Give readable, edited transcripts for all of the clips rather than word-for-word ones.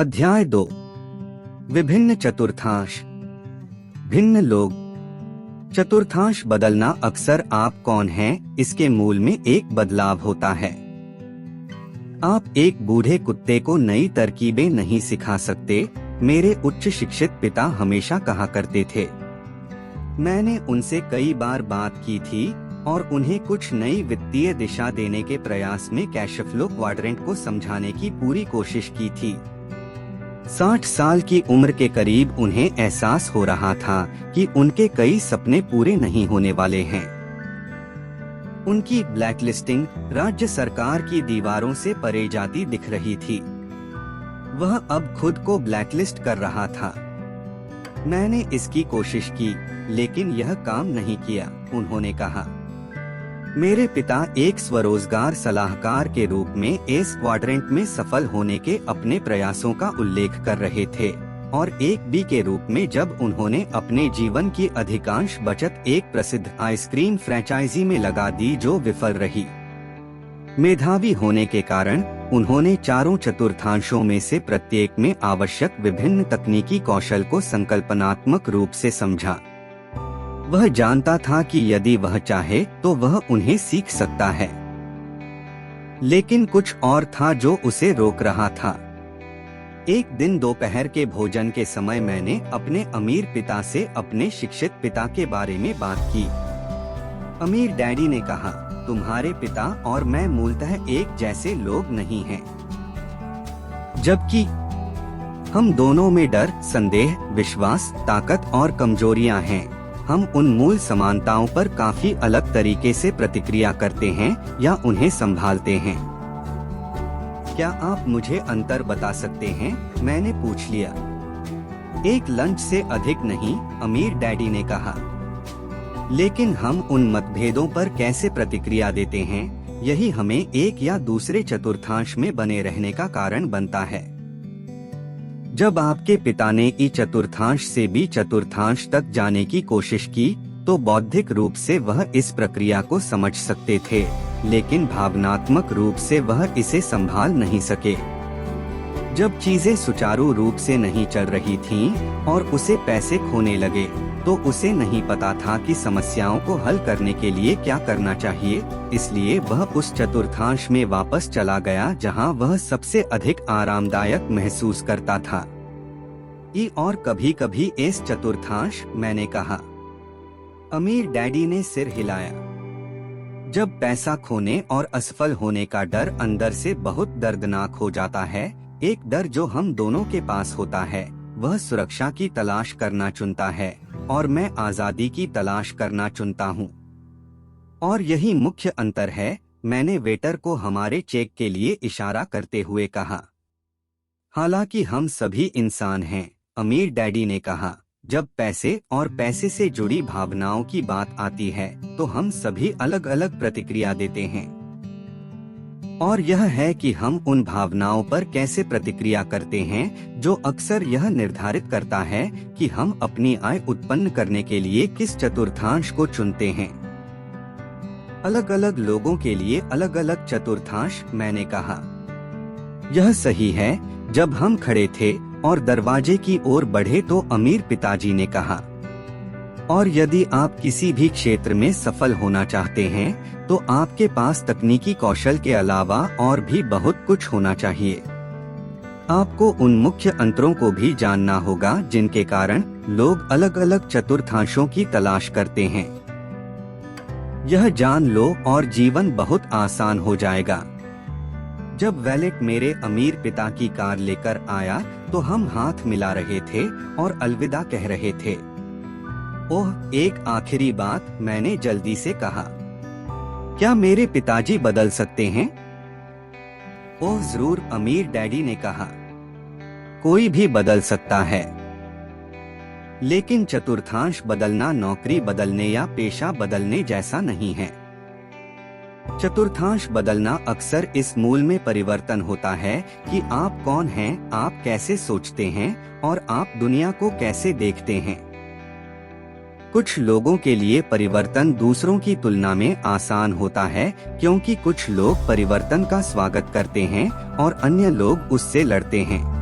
अध्याय 2। विभिन्न चतुर्थांश। भिन्न लोग। चतुर्थांश बदलना अक्सर आप कौन हैं इसके मूल में एक बदलाव होता है। आप एक बूढ़े कुत्ते को नई तरकीबें नहीं सिखा सकते, मेरे उच्च शिक्षित पिता हमेशा कहा करते थे। मैंने उनसे कई बार बात की थी और उन्हें कुछ नई वित्तीय दिशा देने के प्रयास में कैश फ्लो क्वाड्रेंट को समझाने की पूरी कोशिश की थी। 60 साल की उम्र के करीब उन्हें एहसास हो रहा था कि उनके कई सपने पूरे नहीं होने वाले हैं। उनकी ब्लैकलिस्टिंग राज्य सरकार की दीवारों से परे जाती दिख रही थी। वह अब खुद को ब्लैकलिस्ट कर रहा था। मैंने इसकी कोशिश की, लेकिन यह काम नहीं किया, उन्होंने कहा। मेरे पिता एक स्वरोजगार सलाहकार के रूप में एस क्वाड्रेंट में सफल होने के अपने प्रयासों का उल्लेख कर रहे थे और एक बी के रूप में जब उन्होंने अपने जीवन की अधिकांश बचत एक प्रसिद्ध आइसक्रीम फ्रेंचाइजी में लगा दी जो विफल रही। मेधावी होने के कारण उन्होंने चारों चतुर्थांशों में से प्रत्येक में आवश्यक विभिन्न तकनीकी कौशल को संकल्पनात्मक रूप से समझा। वह जानता था कि यदि वह चाहे तो वह उन्हें सीख सकता है, लेकिन कुछ और था जो उसे रोक रहा था। एक दिन दोपहर के भोजन के समय मैंने अपने अमीर पिता से अपने शिक्षित पिता के बारे में बात की। अमीर डैडी ने कहा, तुम्हारे पिता और मैं मूलतः एक जैसे लोग नहीं हैं, जबकि हम दोनों में डर, संदेह, विश्वास, ताकत और कमजोरियां हैं। हम उन मूल समानताओं पर काफी अलग तरीके से प्रतिक्रिया करते हैं या उन्हें संभालते हैं। क्या आप मुझे अंतर बता सकते हैं? मैंने पूछ लिया। एक लंच से अधिक नहीं, अमीर डैडी ने कहा। लेकिन हम उन मतभेदों पर कैसे प्रतिक्रिया देते हैं, यही हमें एक या दूसरे चतुर्थांश में बने रहने का कारण बनता है। जब आपके पिता ने ई चतुर्थांश से बी चतुर्थांश तक जाने की कोशिश की, तो बौद्धिक रूप से वह इस प्रक्रिया को समझ सकते थे, लेकिन भावनात्मक रूप से वह इसे संभाल नहीं सके। जब चीजें सुचारू रूप से नहीं चल रही थीं और उसे पैसे खोने लगे, तो उसे नहीं पता था कि समस्याओं को हल करने के लिए क्या करना चाहिए। इसलिए वह उस चतुर्थांश में वापस चला गया जहां वह सबसे अधिक आरामदायक महसूस करता था। ई और कभी-कभी एस चतुर्थांश, मैंने कहा। अमीर डैडी ने सिर हिलाया। जब पैसा खोने और असफल होने का डर अंदर से बहुत दर्दनाक हो जाता है, एक डर जो हम दोनों के पास होता है, वह सुरक्षा की तलाश करना चुनता है और मैं आजादी की तलाश करना चुनता हूँ। और यही मुख्य अंतर है, मैंने वेटर को हमारे चेक के लिए इशारा करते हुए कहा। हालांकि हम सभी इंसान हैं, अमीर डैडी ने कहा। जब पैसे और पैसे से जुड़ी भावनाओं की बात आती है, तो हम सभी अलग अलग प्रतिक्रिया देते हैं। और यह है कि हम उन भावनाओं पर कैसे प्रतिक्रिया करते हैं जो अक्सर यह निर्धारित करता है कि हम अपनी आय उत्पन्न करने के लिए किस चतुर्थांश को चुनते हैं। अलग अलग लोगों के लिए अलग अलग चतुर्थांश, मैंने कहा। यह सही है। जब हम खड़े थे और दरवाजे की ओर बढ़े तो अमीर पिताजी ने कहा, और यदि आप किसी भी क्षेत्र में सफल होना चाहते हैं, तो आपके पास तकनीकी कौशल के अलावा और भी बहुत कुछ होना चाहिए। आपको उन मुख्य अंतरों को भी जानना होगा जिनके कारण लोग अलग अलग चतुर्थांशों की तलाश करते हैं। यह जान लो और जीवन बहुत आसान हो जाएगा। जब वैलेट मेरे अमीर पिता की कार लेकर आया, तो हम हाथ मिला रहे थे और अलविदा कह रहे थे। ओह, एक आखिरी बात, मैंने जल्दी से कहा। क्या मेरे पिताजी बदल सकते हैं? ओह जरूर, अमीर डैडी ने कहा। कोई भी बदल सकता है, लेकिन चतुर्थांश बदलना नौकरी बदलने या पेशा बदलने जैसा नहीं है। चतुर्थांश बदलना अक्सर इस मूल में परिवर्तन होता है कि आप कौन हैं, आप कैसे सोचते हैं और आप दुनिया को कैसे देखते हैं। कुछ लोगों के लिए परिवर्तन दूसरों की तुलना में आसान होता है, क्योंकि कुछ लोग परिवर्तन का स्वागत करते हैं और अन्य लोग उससे लड़ते हैं।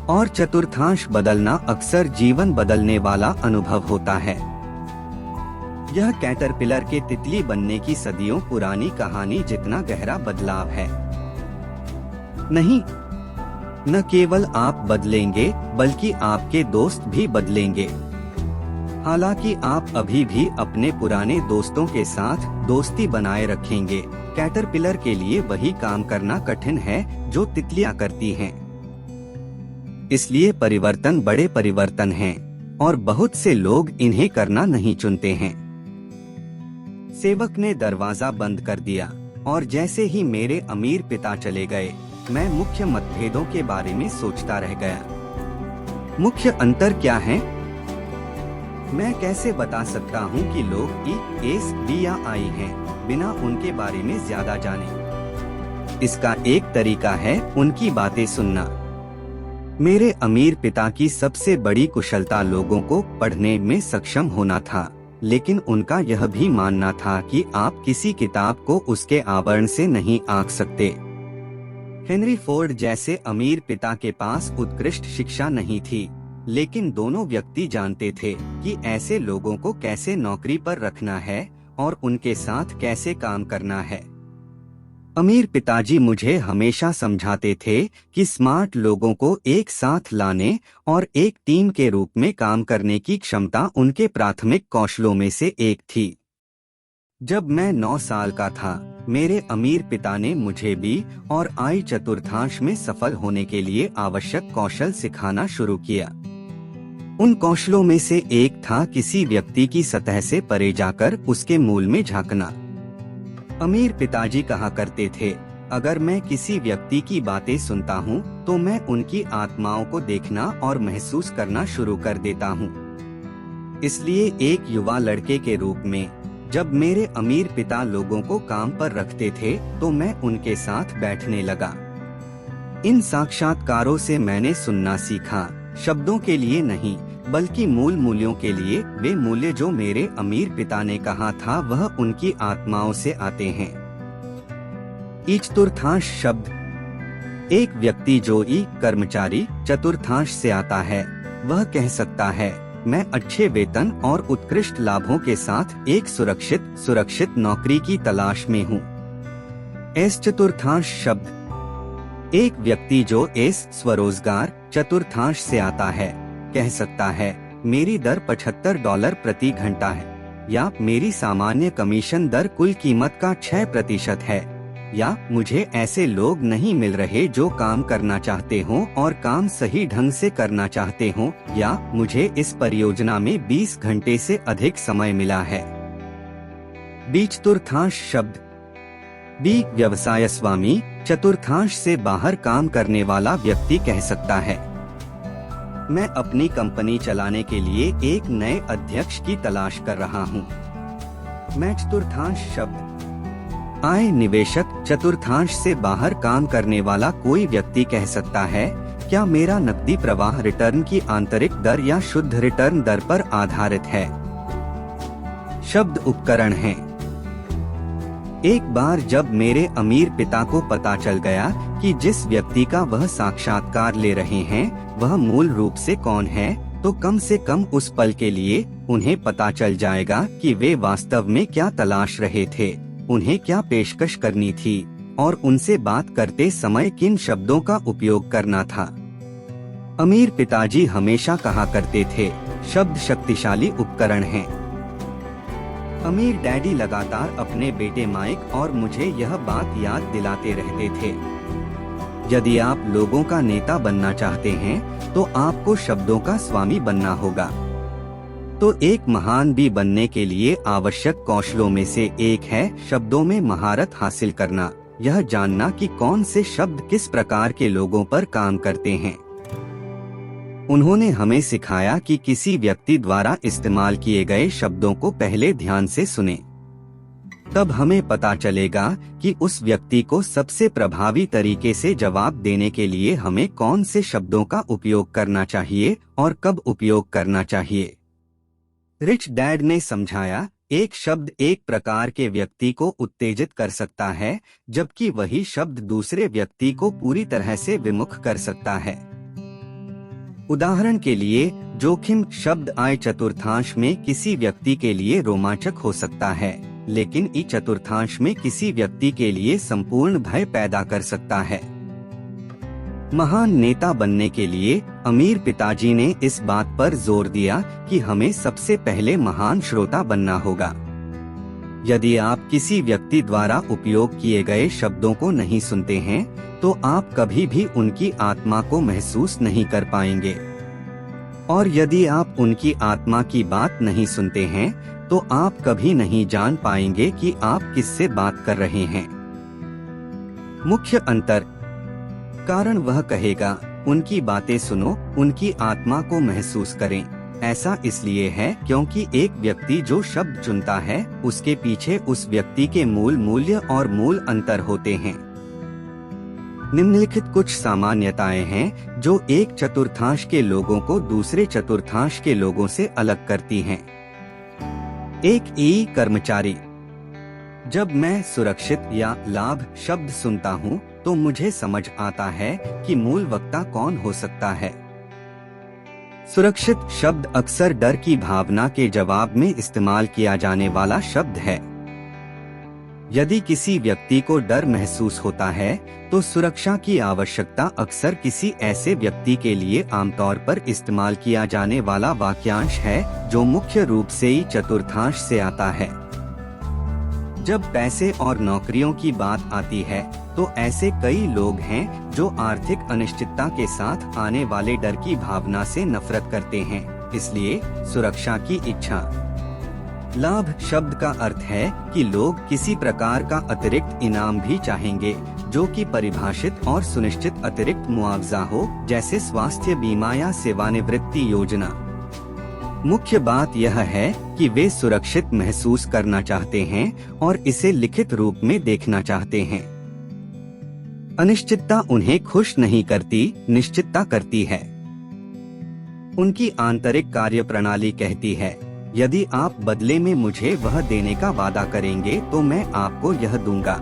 और चतुर्थांश बदलना अक्सर जीवन बदलने वाला अनुभव होता है। यह कैटरपिलर के तितली बनने की सदियों पुरानी कहानी जितना गहरा बदलाव है। नहीं, न केवल आप बदलेंगे बल्कि आपके दोस्त भी बदलेंगे। हालांकि आप अभी भी अपने पुराने दोस्तों के साथ दोस्ती बनाए रखेंगे, कैटरपिलर के लिए वही काम करना कठिन है जो तितलियां करती हैं। इसलिए परिवर्तन बड़े परिवर्तन हैं और बहुत से लोग इन्हें करना नहीं चुनते हैं। सेवक ने दरवाजा बंद कर दिया और जैसे ही मेरे अमीर पिता चले गए, मैं मुख्य मतभेदों के बारे में सोचता रह गया। मुख्य अंतर क्या है? मैं कैसे बता सकता हूँ कि लोग ई, एस, डी या आई हैं, बिना उनके बारे में ज्यादा जाने? इसका एक तरीका है उनकी बातें सुनना। मेरे अमीर पिता की सबसे बड़ी कुशलता लोगों को पढ़ने में सक्षम होना था, लेकिन उनका यह भी मानना था कि आप किसी किताब को उसके आवरण से नहीं आंक सकते। हेनरी फोर्ड जैसे अमीर पिता के पास उत्कृष्ट शिक्षा नहीं थी, लेकिन दोनों व्यक्ति जानते थे कि ऐसे लोगों को कैसे नौकरी पर रखना है और उनके साथ कैसे काम करना है। अमीर पिताजी मुझे हमेशा समझाते थे कि स्मार्ट लोगों को एक साथ लाने और एक टीम के रूप में काम करने की क्षमता उनके प्राथमिक कौशलों में से एक थी। जब मैं 9 साल का था, मेरे अमीर पिता ने मुझे बी और आई चतुर्थांश में सफल होने के लिए आवश्यक कौशल सिखाना शुरू किया। उन कौशलों में से एक था किसी व्यक्ति की सतह से परे जाकर उसके मूल में झांकना। अमीर पिताजी कहा करते थे, अगर मैं किसी व्यक्ति की बातें सुनता हूँ तो मैं उनकी आत्माओं को देखना और महसूस करना शुरू कर देता हूँ। इसलिए एक युवा लड़के के रूप में जब मेरे अमीर पिता लोगों को काम पर रखते थे तो मैं उनके साथ बैठने लगा। इन साक्षात्कारों से मैंने सुनना सीखा, शब्दों के लिए नहीं बल्कि मूल मूल्यों के लिए। वे मूल्य जो मेरे अमीर पिता ने कहा था वह उनकी आत्माओं से आते हैं। ई चतुर्थांश शब्द एक व्यक्ति जो ई कर्मचारी चतुर्थांश से आता है वह कह सकता है, मैं अच्छे वेतन और उत्कृष्ट लाभों के साथ एक सुरक्षित नौकरी की तलाश में हूँ। एस चतुर्थांश शब्द एक व्यक्ति जो एस स्वरोजगार चतुर्थांश से आता है कह सकता है, मेरी दर $75 प्रति घंटा है, या मेरी सामान्य कमीशन दर कुल कीमत का 6% है, या मुझे ऐसे लोग नहीं मिल रहे जो काम करना चाहते हों और काम सही ढंग से करना चाहते हों, या मुझे इस परियोजना में 20 घंटे से अधिक समय मिला है। बी चतुर्थांश शब्द बी व्यवसाय स्वामी चतुर्थांश से बाहर काम करने वाला व्यक्ति कह सकता है, मैं अपनी कंपनी चलाने के लिए एक नए अध्यक्ष की तलाश कर रहा हूँ। मैं चतुर्थांश शब्द आय निवेशक चतुर्थांश से बाहर काम करने वाला कोई व्यक्ति कह सकता है, क्या मेरा नकदी प्रवाह रिटर्न की आंतरिक दर या शुद्ध रिटर्न दर पर आधारित है? शब्द उपकरण हैं। एक बार जब मेरे अमीर पिता को पता चल गया कि जिस व्यक्ति का वह साक्षात्कार ले रहे हैं वह मूल रूप से कौन है, तो कम से कम उस पल के लिए उन्हें पता चल जाएगा कि वे वास्तव में क्या तलाश रहे थे, उन्हें क्या पेशकश करनी थी और उनसे बात करते समय किन शब्दों का उपयोग करना था। अमीर पिताजी हमेशा कहा करते थे, शब्द शक्तिशाली उपकरण हैं। अमीर डैडी लगातार अपने बेटे माइक और मुझे यह बात याद दिलाते रहते थे, यदि आप लोगों का नेता बनना चाहते हैं तो आपको शब्दों का स्वामी बनना होगा। तो एक महान भी बनने के लिए आवश्यक कौशलों में से एक है शब्दों में महारत हासिल करना, यह जानना कि कौन से शब्द किस प्रकार के लोगों पर काम करते हैं। उन्होंने हमें सिखाया कि किसी व्यक्ति द्वारा इस्तेमाल किए गए शब्दों को पहले ध्यान से सुनें, तब हमें पता चलेगा कि उस व्यक्ति को सबसे प्रभावी तरीके से जवाब देने के लिए हमें कौन से शब्दों का उपयोग करना चाहिए और कब उपयोग करना चाहिए। रिच डैड ने समझाया, एक शब्द एक प्रकार के व्यक्ति को उत्तेजित कर सकता है, जबकि वही शब्द दूसरे व्यक्ति को पूरी तरह से विमुख कर सकता है। उदाहरण के लिए, जोखिम शब्द आय चतुर्थांश में किसी व्यक्ति के लिए रोमांचक हो सकता है, लेकिन ई चतुर्थांश में किसी व्यक्ति के लिए संपूर्ण भय पैदा कर सकता है। महान नेता बनने के लिए अमीर पिताजी ने इस बात पर जोर दिया कि हमें सबसे पहले महान श्रोता बनना होगा। यदि आप किसी व्यक्ति द्वारा उपयोग किए गए शब्दों को नहीं सुनते हैं, तो आप कभी भी उनकी आत्मा को महसूस नहीं कर पाएंगे। और यदि आप उनकी आत्मा की बात नहीं सुनते हैं, तो आप कभी नहीं जान पाएंगे कि आप किससे बात कर रहे हैं। मुख्य अंतर, कारण वह कहेगा, उनकी बातें सुनो, उनकी आत्मा को महसूस करें। ऐसा इसलिए है क्योंकि एक व्यक्ति जो शब्द चुनता है, उसके पीछे उस व्यक्ति के मूल मूल्य और मूल अंतर होते हैं। निम्नलिखित कुछ सामान्यताएं हैं जो एक चतुर्थांश के लोगों को दूसरे चतुर्थांश के लोगों से अलग करती हैं। 1 कर्मचारी। जब मैं सुरक्षित या लाभ शब्द सुनता हूँ, तो मुझे समझ आता है कि मूल वक्ता कौन हो सकता है। सुरक्षित शब्द अक्सर डर की भावना के जवाब में इस्तेमाल किया जाने वाला शब्द है। यदि किसी व्यक्ति को डर महसूस होता है, तो सुरक्षा की आवश्यकता अक्सर किसी ऐसे व्यक्ति के लिए आमतौर पर इस्तेमाल किया जाने वाला वाक्यांश है जो मुख्य रूप से ही चतुर्थांश से आता है। जब पैसे और नौकरियों की बात आती है, तो ऐसे कई लोग हैं जो आर्थिक अनिश्चितता के साथ आने वाले डर की भावना से नफरत करते हैं, इसलिए सुरक्षा की इच्छा। लाभ शब्द का अर्थ है कि लोग किसी प्रकार का अतिरिक्त इनाम भी चाहेंगे, जो कि परिभाषित और सुनिश्चित अतिरिक्त मुआवजा हो, जैसे स्वास्थ्य बीमा या सेवानिवृत्ति योजना। मुख्य बात यह है कि वे सुरक्षित महसूस करना चाहते हैं और इसे लिखित रूप में देखना चाहते हैं। अनिश्चितता उन्हें खुश नहीं करती, निश्चितता करती है। उनकी आंतरिक कार्यप्रणाली कहती है, यदि आप बदले में मुझे वह देने का वादा करेंगे, तो मैं आपको यह दूंगा।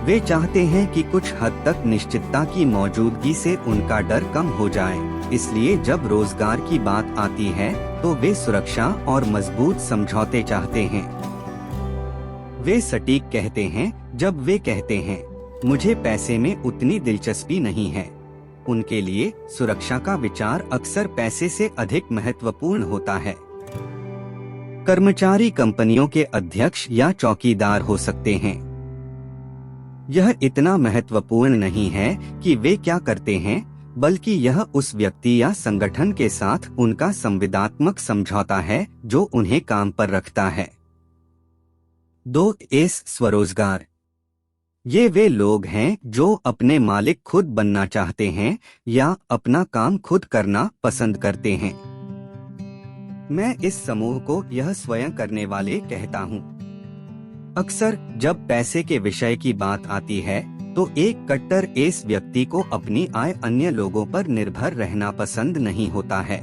वे चाहते हैं कि कुछ हद तक निश्चितता की मौजूदगी से उनका डर कम हो जाए, इसलिए जब रोजगार की बात आती है, तो वे सुरक्षा और मजबूत समझौते चाहते हैं। वे सटीक कहते हैं जब वे कहते हैं, मुझे पैसे में उतनी दिलचस्पी नहीं है। उनके लिए सुरक्षा का विचार अक्सर पैसे से अधिक महत्वपूर्ण होता है। कर्मचारी कंपनियों के अध्यक्ष या चौकीदार हो सकते हैं। यह इतना महत्वपूर्ण नहीं है कि वे क्या करते हैं, बल्कि यह उस व्यक्ति या संगठन के साथ उनका संविदात्मक समझौता है जो उन्हें काम पर रखता है। 2 स्वरोजगार। ये वे लोग हैं जो अपने मालिक खुद बनना चाहते हैं या अपना काम खुद करना पसंद करते हैं। मैं इस समूह को यह स्वयं करने वाले कहता हूँ। अक्सर जब पैसे के विषय की बात आती है, तो एक कट्टर एस व्यक्ति को अपनी आय अन्य लोगों पर निर्भर रहना पसंद नहीं होता है।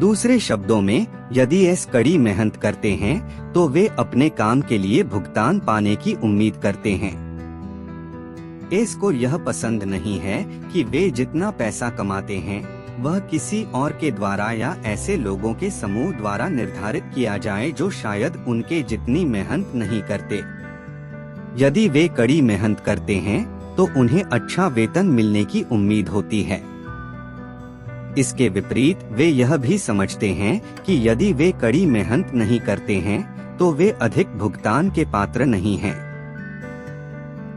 दूसरे शब्दों में, यदि एस कड़ी मेहनत करते हैं, तो वे अपने काम के लिए भुगतान पाने की उम्मीद करते हैं। एस को यह पसंद नहीं है कि वे जितना पैसा कमाते हैं, वह किसी और के द्वारा या ऐसे लोगों के समूह द्वारा निर्धारित किया जाए जो शायद उनके जितनी मेहनत नहीं करते। यदि वे कड़ी मेहनत करते हैं, तो उन्हें अच्छा वेतन मिलने की उम्मीद होती है। इसके विपरीत वे यह भी समझते हैं कि यदि वे कड़ी मेहनत नहीं करते हैं, तो वे अधिक भुगतान के पात्र नहीं हैं।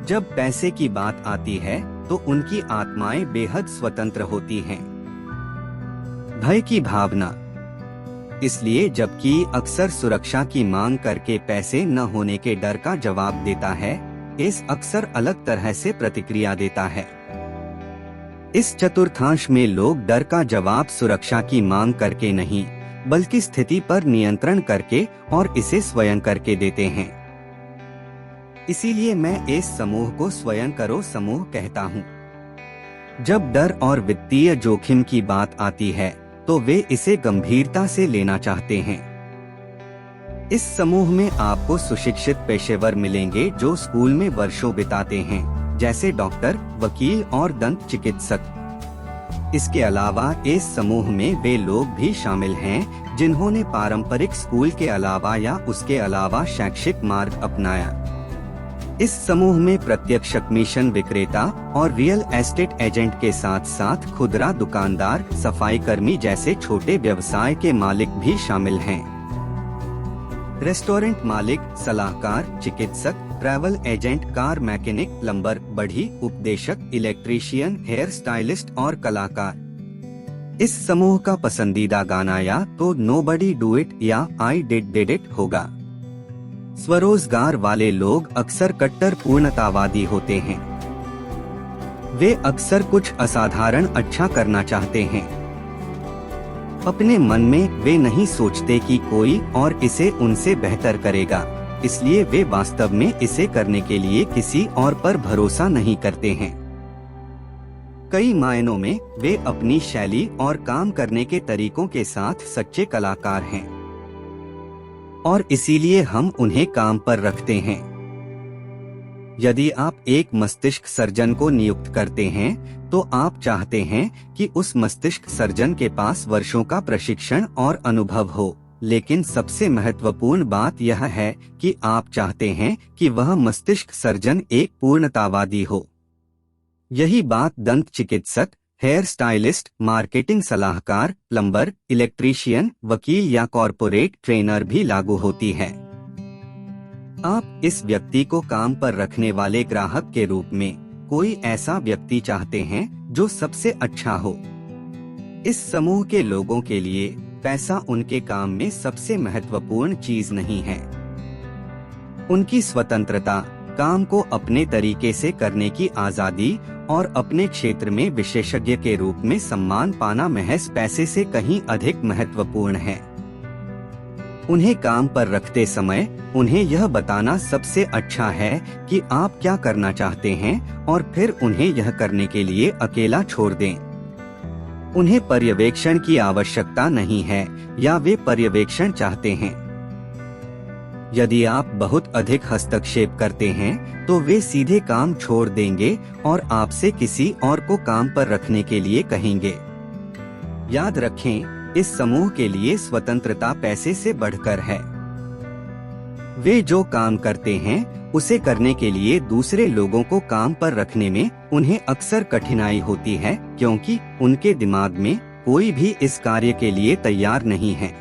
जब पैसे की बात आती है, तो उनकी आत्माएं बेहद स्वतंत्र होती हैं। भय की भावना। इसलिए जबकि अक्सर सुरक्षा की मांग करके पैसे न होने के डर का जवाब देता है, इस अक्सर अलग तरह से प्रतिक्रिया देता है। इस चतुर्थांश में लोग डर का जवाब सुरक्षा की मांग करके नहीं, बल्कि स्थिति पर नियंत्रण करके और इसे स्वयं करके देते हैं। इसीलिए मैं इस समूह को स्वयं करो समूह कहता हूँ। जब डर और वित्तीय जोखिम की बात आती है, तो वे इसे गंभीरता से लेना चाहते हैं। इस समूह में आपको सुशिक्षित पेशेवर मिलेंगे जो स्कूल में वर्षों बिताते हैं, जैसे डॉक्टर, वकील और दंत चिकित्सक। इसके अलावा इस समूह में वे लोग भी शामिल हैं जिन्होंने पारंपरिक स्कूल के अलावा या उसके अलावा शैक्षिक मार्ग अपनाया। इस समूह में प्रत्यक्ष कमीशन विक्रेता और रियल एस्टेट एजेंट के साथ साथ खुदरा दुकानदार, सफाई कर्मी जैसे छोटे व्यवसाय के मालिक भी शामिल हैं। रेस्टोरेंट मालिक, सलाहकार, चिकित्सक, travel agent, car mechanic, plumber, बढ़ई, उपदेशक, इलेक्ट्रीशियन, हेयर स्टाइलिस्ट और कलाकार। इस समूह का पसंदीदा गाना या तो नोबडी डू इट या आई डिड इट होगा। स्वरोजगार वाले लोग अक्सर कट्टर पूर्णतावादी होते हैं। वे अक्सर कुछ असाधारण अच्छा करना चाहते हैं। अपने मन में वे नहीं सोचते कि कोई और इसे उनसे बेहतर करेगा, इसलिए वे वास्तव में इसे करने के लिए किसी और पर भरोसा नहीं करते हैं। कई मायनों में वे अपनी शैली और काम करने के तरीकों के साथ सच्चे कलाकार हैं और इसीलिए हम उन्हें काम पर रखते हैं। यदि आप एक मस्तिष्क सर्जन को नियुक्त करते हैं तो आप चाहते हैं कि उस मस्तिष्क सर्जन के पास वर्षों का प्रशिक्षण और अनुभव हो, लेकिन सबसे महत्वपूर्ण बात यह है कि आप चाहते हैं कि वह मस्तिष्क सर्जन एक पूर्णतावादी हो। यही बात दंत चिकित्सक, हेयर स्टाइलिस्ट, मार्केटिंग सलाहकार, प्लम्बर, इलेक्ट्रीशियन, वकील या कॉरपोरेट ट्रेनर भी लागू होती है। आप इस व्यक्ति को काम पर रखने वाले ग्राहक के रूप में कोई ऐसा व्यक्ति चाहते हैं जो सबसे अच्छा हो। इस समूह के लोगों के लिए पैसा उनके काम में सबसे महत्वपूर्ण चीज नहीं है। उनकी स्वतंत्रता, काम को अपने तरीके से करने की आजादी और अपने क्षेत्र में विशेषज्ञ के रूप में सम्मान पाना महज पैसे से कहीं अधिक महत्वपूर्ण है। उन्हें काम पर रखते समय उन्हें यह बताना सबसे अच्छा है कि आप क्या करना चाहते हैं और फिर उन्हें यह करने के लिए अकेला छोड़ दें। उन्हें पर्यवेक्षण की आवश्यकता नहीं है या वे पर्यवेक्षण चाहते हैं। यदि आप बहुत अधिक हस्तक्षेप करते हैं तो वे सीधे काम छोड़ देंगे और आपसे किसी और को काम पर रखने के लिए कहेंगे। याद रखें, इस समूह के लिए स्वतंत्रता पैसे से बढ़कर है। वे जो काम करते हैं उसे करने के लिए दूसरे लोगों को काम पर रखने में उन्हें अक्सर कठिनाई होती है, क्योंकि उनके दिमाग में कोई भी इस कार्य के लिए तैयार नहीं है।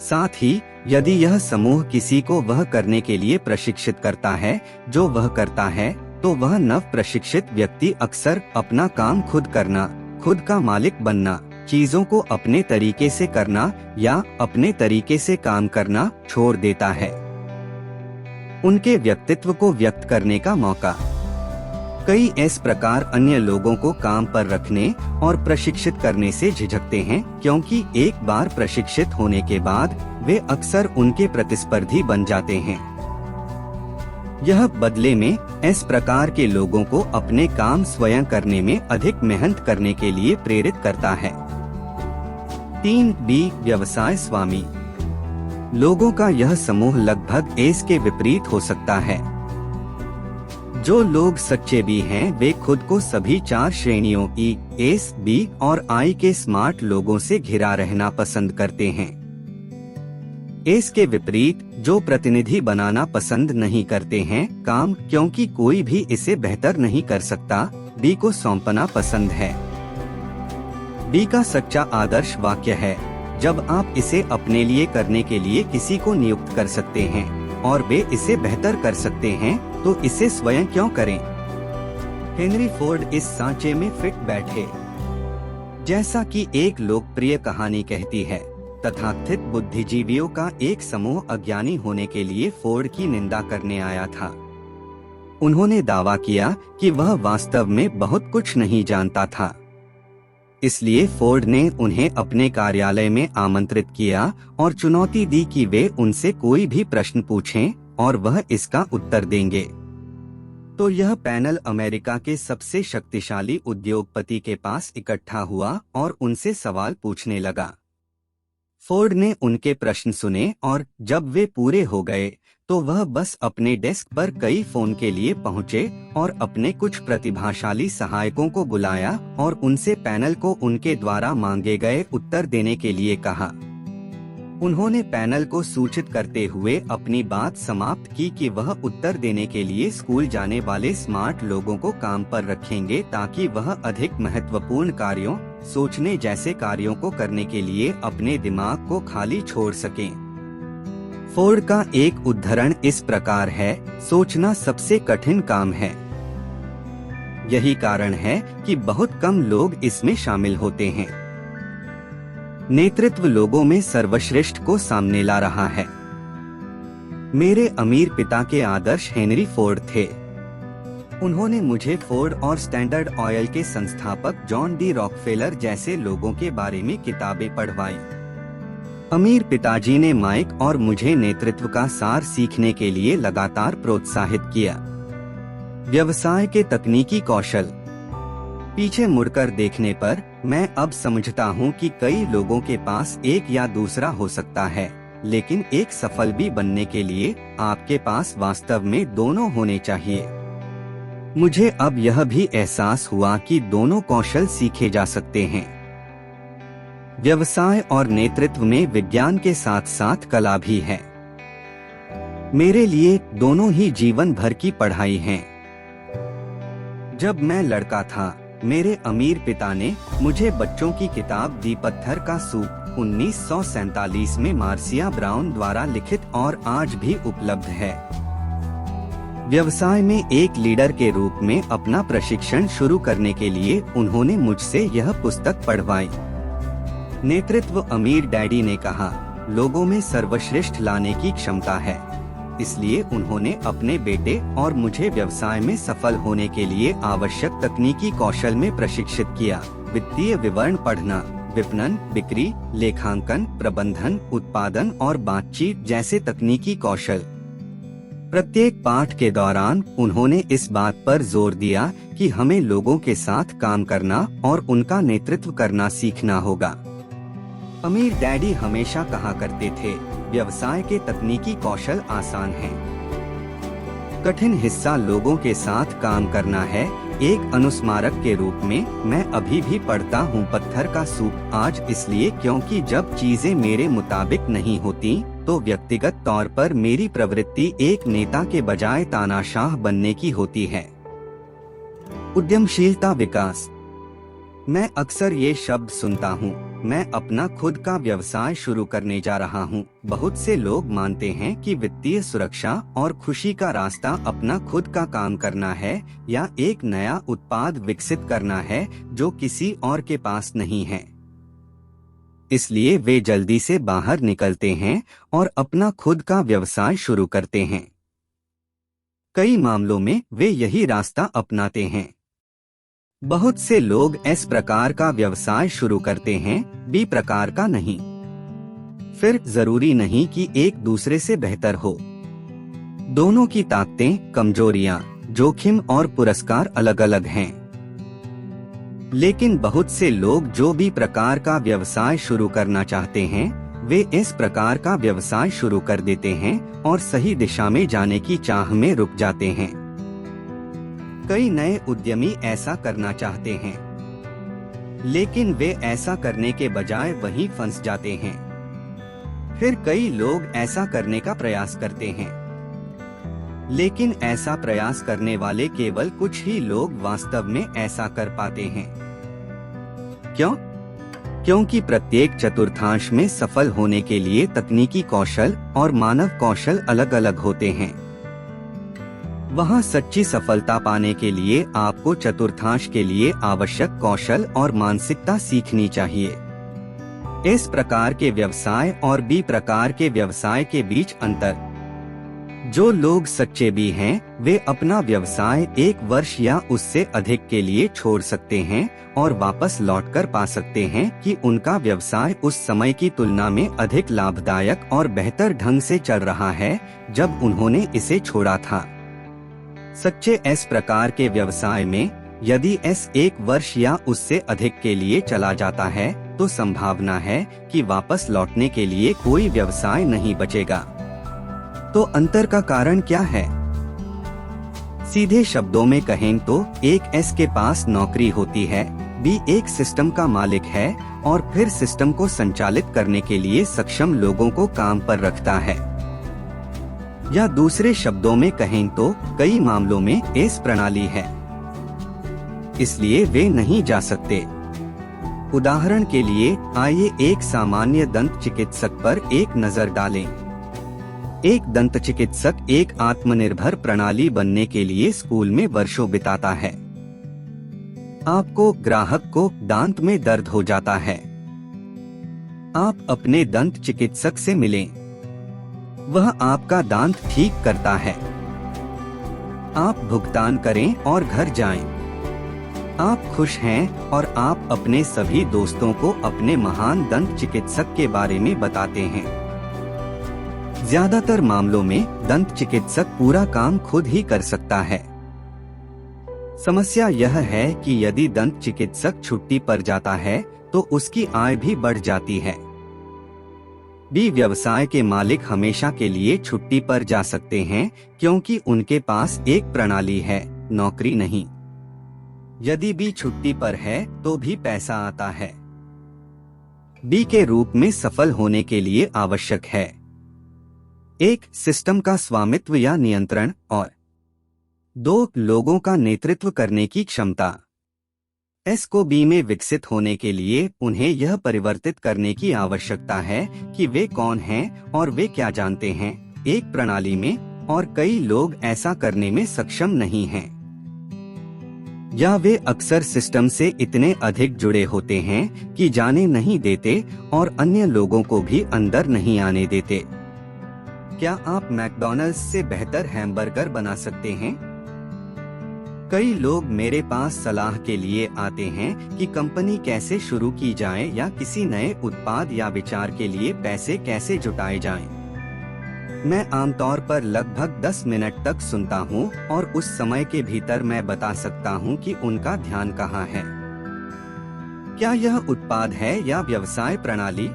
साथ ही यदि यह समूह किसी को वह करने के लिए प्रशिक्षित करता है जो वह करता है, तो वह नव प्रशिक्षित व्यक्ति अक्सर अपना काम खुद करना, खुद का मालिक बनना, चीजों को अपने तरीके से करना या अपने तरीके से काम करना छोड़ देता है। उनके व्यक्तित्व को व्यक्त करने का मौका। कई इस प्रकार अन्य लोगों को काम पर रखने और प्रशिक्षित करने से झिझकते हैं, क्योंकि एक बार प्रशिक्षित होने के बाद वे अक्सर उनके प्रतिस्पर्धी बन जाते हैं। यह बदले में इस प्रकार के लोगों को अपने काम स्वयं करने में अधिक मेहनत करने के लिए प्रेरित करता है। 3B व्यवसाय स्वामी। लोगों का यह समूह लगभग एस के विपरीत हो सकता है। जो लोग सच्चे बी हैं वे खुद को सभी 4 श्रेणियों ई, एस, बी और आई के स्मार्ट लोगों से घिरा रहना पसंद करते हैं। एस के विपरीत जो प्रतिनिधि बनाना पसंद नहीं करते हैं काम, क्योंकि कोई भी इसे बेहतर नहीं कर सकता, बी को सौंपना पसंद है। बी का सच्चा आदर्श वाक्य है, जब आप इसे अपने लिए करने के लिए किसी को नियुक्त कर सकते हैं और वे इसे बेहतर कर सकते हैं तो इसे स्वयं क्यों करें। हेनरी फोर्ड इस सांचे में फिट बैठे। जैसा कि एक लोकप्रिय कहानी कहती है, तथाकथित बुद्धिजीवियों का एक समूह अज्ञानी होने के लिए फोर्ड की निंदा करने आया था। उन्होंने दावा किया कि वह वास्तव में बहुत कुछ नहीं जानता था। इसलिए फोर्ड ने उन्हें अपने कार्यालय में आमंत्रित किया और चुनौती दी कि वे उनसे कोई भी प्रश्न पूछें और वह इसका उत्तर देंगे। तो यह पैनल अमेरिका के सबसे शक्तिशाली उद्योगपति के पास इकट्ठा हुआ और उनसे सवाल पूछने लगा। फोर्ड ने उनके प्रश्न सुने और जब वे पूरे हो गए तो वह बस अपने डेस्क पर कई फोन के लिए पहुंचे और अपने कुछ प्रतिभाशाली सहायकों को बुलाया और उनसे पैनल को उनके द्वारा मांगे गए उत्तर देने के लिए कहा। उन्होंने पैनल को सूचित करते हुए अपनी बात समाप्त की कि वह उत्तर देने के लिए स्कूल जाने वाले स्मार्ट लोगों को काम पर रखेंगे ताकि वह अधिक महत्वपूर्ण कार्यों, सोचने जैसे कार्यों को करने के लिए अपने दिमाग को खाली छोड़ सकें। फोर्ड का एक उद्धरण इस प्रकार है, सोचना सबसे कठिन काम है। यही कारण है कि बहुत कम लोग इसमें शामिल होते हैं। नेतृत्व लोगों में सर्वश्रेष्ठ को सामने ला रहा है। मेरे अमीर पिता के आदर्श हेनरी फोर्ड थे। उन्होंने मुझे फोर्ड और स्टैंडर्ड ऑयल के संस्थापक जॉन डी रॉकफेलर जैसे लोगों के बारे में किताबें पढ़वाई। अमीर पिताजी ने माइक और मुझे नेतृत्व का सार सीखने के लिए लगातार प्रोत्साहित किया। व्यवसाय के तकनीकी कौशल। पीछे मुड़कर देखने पर मैं अब समझता हूँ कि कई लोगों के पास एक या दूसरा हो सकता है, लेकिन एक सफल भी बनने के लिए आपके पास वास्तव में दोनों होने चाहिए। मुझे अब यह भी एहसास हुआ कि दोनों कौशल सीखे जा सकते हैं। व्यवसाय और नेतृत्व में विज्ञान के साथ साथ कला भी है। मेरे लिए दोनों ही जीवन भर की पढ़ाई हैं। जब मैं लड़का था, मेरे अमीर पिता ने मुझे बच्चों की किताब दी पत्थर का सूप 1947 में मार्सिया ब्राउन द्वारा लिखित और आज भी उपलब्ध है। व्यवसाय में एक लीडर के रूप में अपना प्रशिक्षण शुरू करने के लिए उन्होंने मुझसे यह पुस्तक पढ़वाई। नेतृत्व। अमीर डैडी ने कहा, लोगों में सर्वश्रेष्ठ लाने की क्षमता है, इसलिए उन्होंने अपने बेटे और मुझे व्यवसाय में सफल होने के लिए आवश्यक तकनीकी कौशल में प्रशिक्षित किया। वित्तीय विवरण पढ़ना, विपणन, बिक्री, लेखांकन, प्रबंधन, उत्पादन और बातचीत जैसे तकनीकी कौशल। प्रत्येक पाठ के दौरान उन्होंने इस बात पर जोर दिया कि हमें लोगों के साथ काम करना और उनका नेतृत्व करना सीखना होगा। अमीर डैडी हमेशा कहा करते थे, व्यवसाय के तकनीकी कौशल आसान हैं। कठिन हिस्सा लोगों के साथ काम करना है। एक अनुस्मारक के रूप में मैं अभी भी पढ़ता हूँ पत्थर का सूप आज, इसलिए क्योंकि जब चीजें मेरे मुताबिक नहीं होती तो व्यक्तिगत तौर पर मेरी प्रवृत्ति एक नेता के बजाय तानाशाह बनने की होती है। उद्यमशीलता विकास। मैं अक्सर ये शब्द सुनता हूँ, मैं अपना खुद का व्यवसाय शुरू करने जा रहा हूँ। बहुत से लोग मानते हैं कि वित्तीय सुरक्षा और खुशी का रास्ता अपना खुद का काम करना है या एक नया उत्पाद विकसित करना है जो किसी और के पास नहीं है। इसलिए वे जल्दी से बाहर निकलते हैं और अपना खुद का व्यवसाय शुरू करते हैं। कई मामलों में वे यही रास्ता अपनाते हैं। बहुत से लोग एस प्रकार का व्यवसाय शुरू करते हैं, बी प्रकार का नहीं। फिर जरूरी नहीं कि एक दूसरे से बेहतर हो। दोनों की ताकतें, कमजोरियां, जोखिम और पुरस्कार अलग अलग हैं। लेकिन बहुत से लोग जो भी प्रकार का व्यवसाय शुरू करना चाहते हैं, वे इस प्रकार का व्यवसाय शुरू कर देते हैं और सही दिशा में जाने की चाह में रुक जाते हैं। कई नए उद्यमी ऐसा करना चाहते हैं, लेकिन वे ऐसा करने के बजाय वहीं फंस जाते हैं। फिर कई लोग ऐसा करने का प्रयास करते हैं, लेकिन ऐसा प्रयास करने वाले केवल कुछ ही लोग वास्तव में ऐसा कर पाते हैं। क्यों? क्योंकि प्रत्येक चतुर्थांश में सफल होने के लिए तकनीकी कौशल और मानव कौशल अलग अलग होते हैं। वहाँ सच्ची सफलता पाने के लिए आपको चतुर्थांश के लिए आवश्यक कौशल और मानसिकता सीखनी चाहिए। इस प्रकार के व्यवसाय और बी प्रकार के व्यवसाय के बीच अंतर। जो लोग सच्चे बी हैं, वे अपना व्यवसाय 1 वर्ष या उससे अधिक के लिए छोड़ सकते हैं और वापस लौटकर पा सकते हैं कि उनका व्यवसाय उस समय की तुलना में अधिक लाभदायक और बेहतर ढंग से चल रहा है जब उन्होंने इसे छोड़ा था। सच्चे एस प्रकार के व्यवसाय में यदि एस 1 वर्ष या उससे अधिक के लिए चला जाता है तो संभावना है कि वापस लौटने के लिए कोई व्यवसाय नहीं बचेगा। तो अंतर का कारण क्या है? सीधे शब्दों में कहें तो एक एस के पास नौकरी होती है, बी एक सिस्टम का मालिक है और फिर सिस्टम को संचालित करने के लिए सक्षम लोगों को काम पर रखता है। या दूसरे शब्दों में कहें तो कई मामलों में एस प्रणाली है, इसलिए वे नहीं जा सकते। उदाहरण के लिए आइए एक सामान्य दंत चिकित्सक पर एक नजर डालें। एक दंत चिकित्सक एक आत्मनिर्भर प्रणाली बनने के लिए स्कूल में वर्षों बिताता है। आपको ग्राहक को दांत में दर्द हो जाता है, आप अपने दंत चिकित्सक से मिलें, वह आपका दांत ठीक करता है। आप भुगतान करें और घर जाएं। आप खुश हैं और आप अपने सभी दोस्तों को अपने महान दंत चिकित्सक के बारे में बताते हैं। ज्यादातर मामलों में दंत चिकित्सक पूरा काम खुद ही कर सकता है। समस्या यह है कि यदि दंत चिकित्सक छुट्टी पर जाता है तो उसकी आय भी बढ़ जाती है। बी व्यवसाय के मालिक हमेशा के लिए छुट्टी पर जा सकते हैं क्योंकि उनके पास एक प्रणाली है, नौकरी नहीं। यदि बी छुट्टी पर है तो भी पैसा आता है। बी के रूप में सफल होने के लिए आवश्यक है एक सिस्टम का स्वामित्व या नियंत्रण और दो लोगों का नेतृत्व करने की क्षमता। एस को बी में विकसित होने के लिए उन्हें यह परिवर्तित करने की आवश्यकता है कि वे कौन हैं और वे क्या जानते हैं एक प्रणाली में, और कई लोग ऐसा करने में सक्षम नहीं हैं। या वे अक्सर सिस्टम से इतने अधिक जुड़े होते हैं कि जाने नहीं देते और अन्य लोगों को भी अंदर नहीं आने देते। क्या आप मैकडॉनल्ड्स से बेहतर हैमबर्गर बना सकते हैं? कई लोग मेरे पास सलाह के लिए आते हैं कि कंपनी कैसे शुरू की जाए या किसी नए उत्पाद या विचार के लिए पैसे कैसे जुटाए जाएं। मैं आमतौर पर लगभग 10 मिनट तक सुनता हूं और उस समय के भीतर मैं बता सकता हूं कि उनका ध्यान कहां है। क्या यह उत्पाद है या व्यवसाय प्रणाली?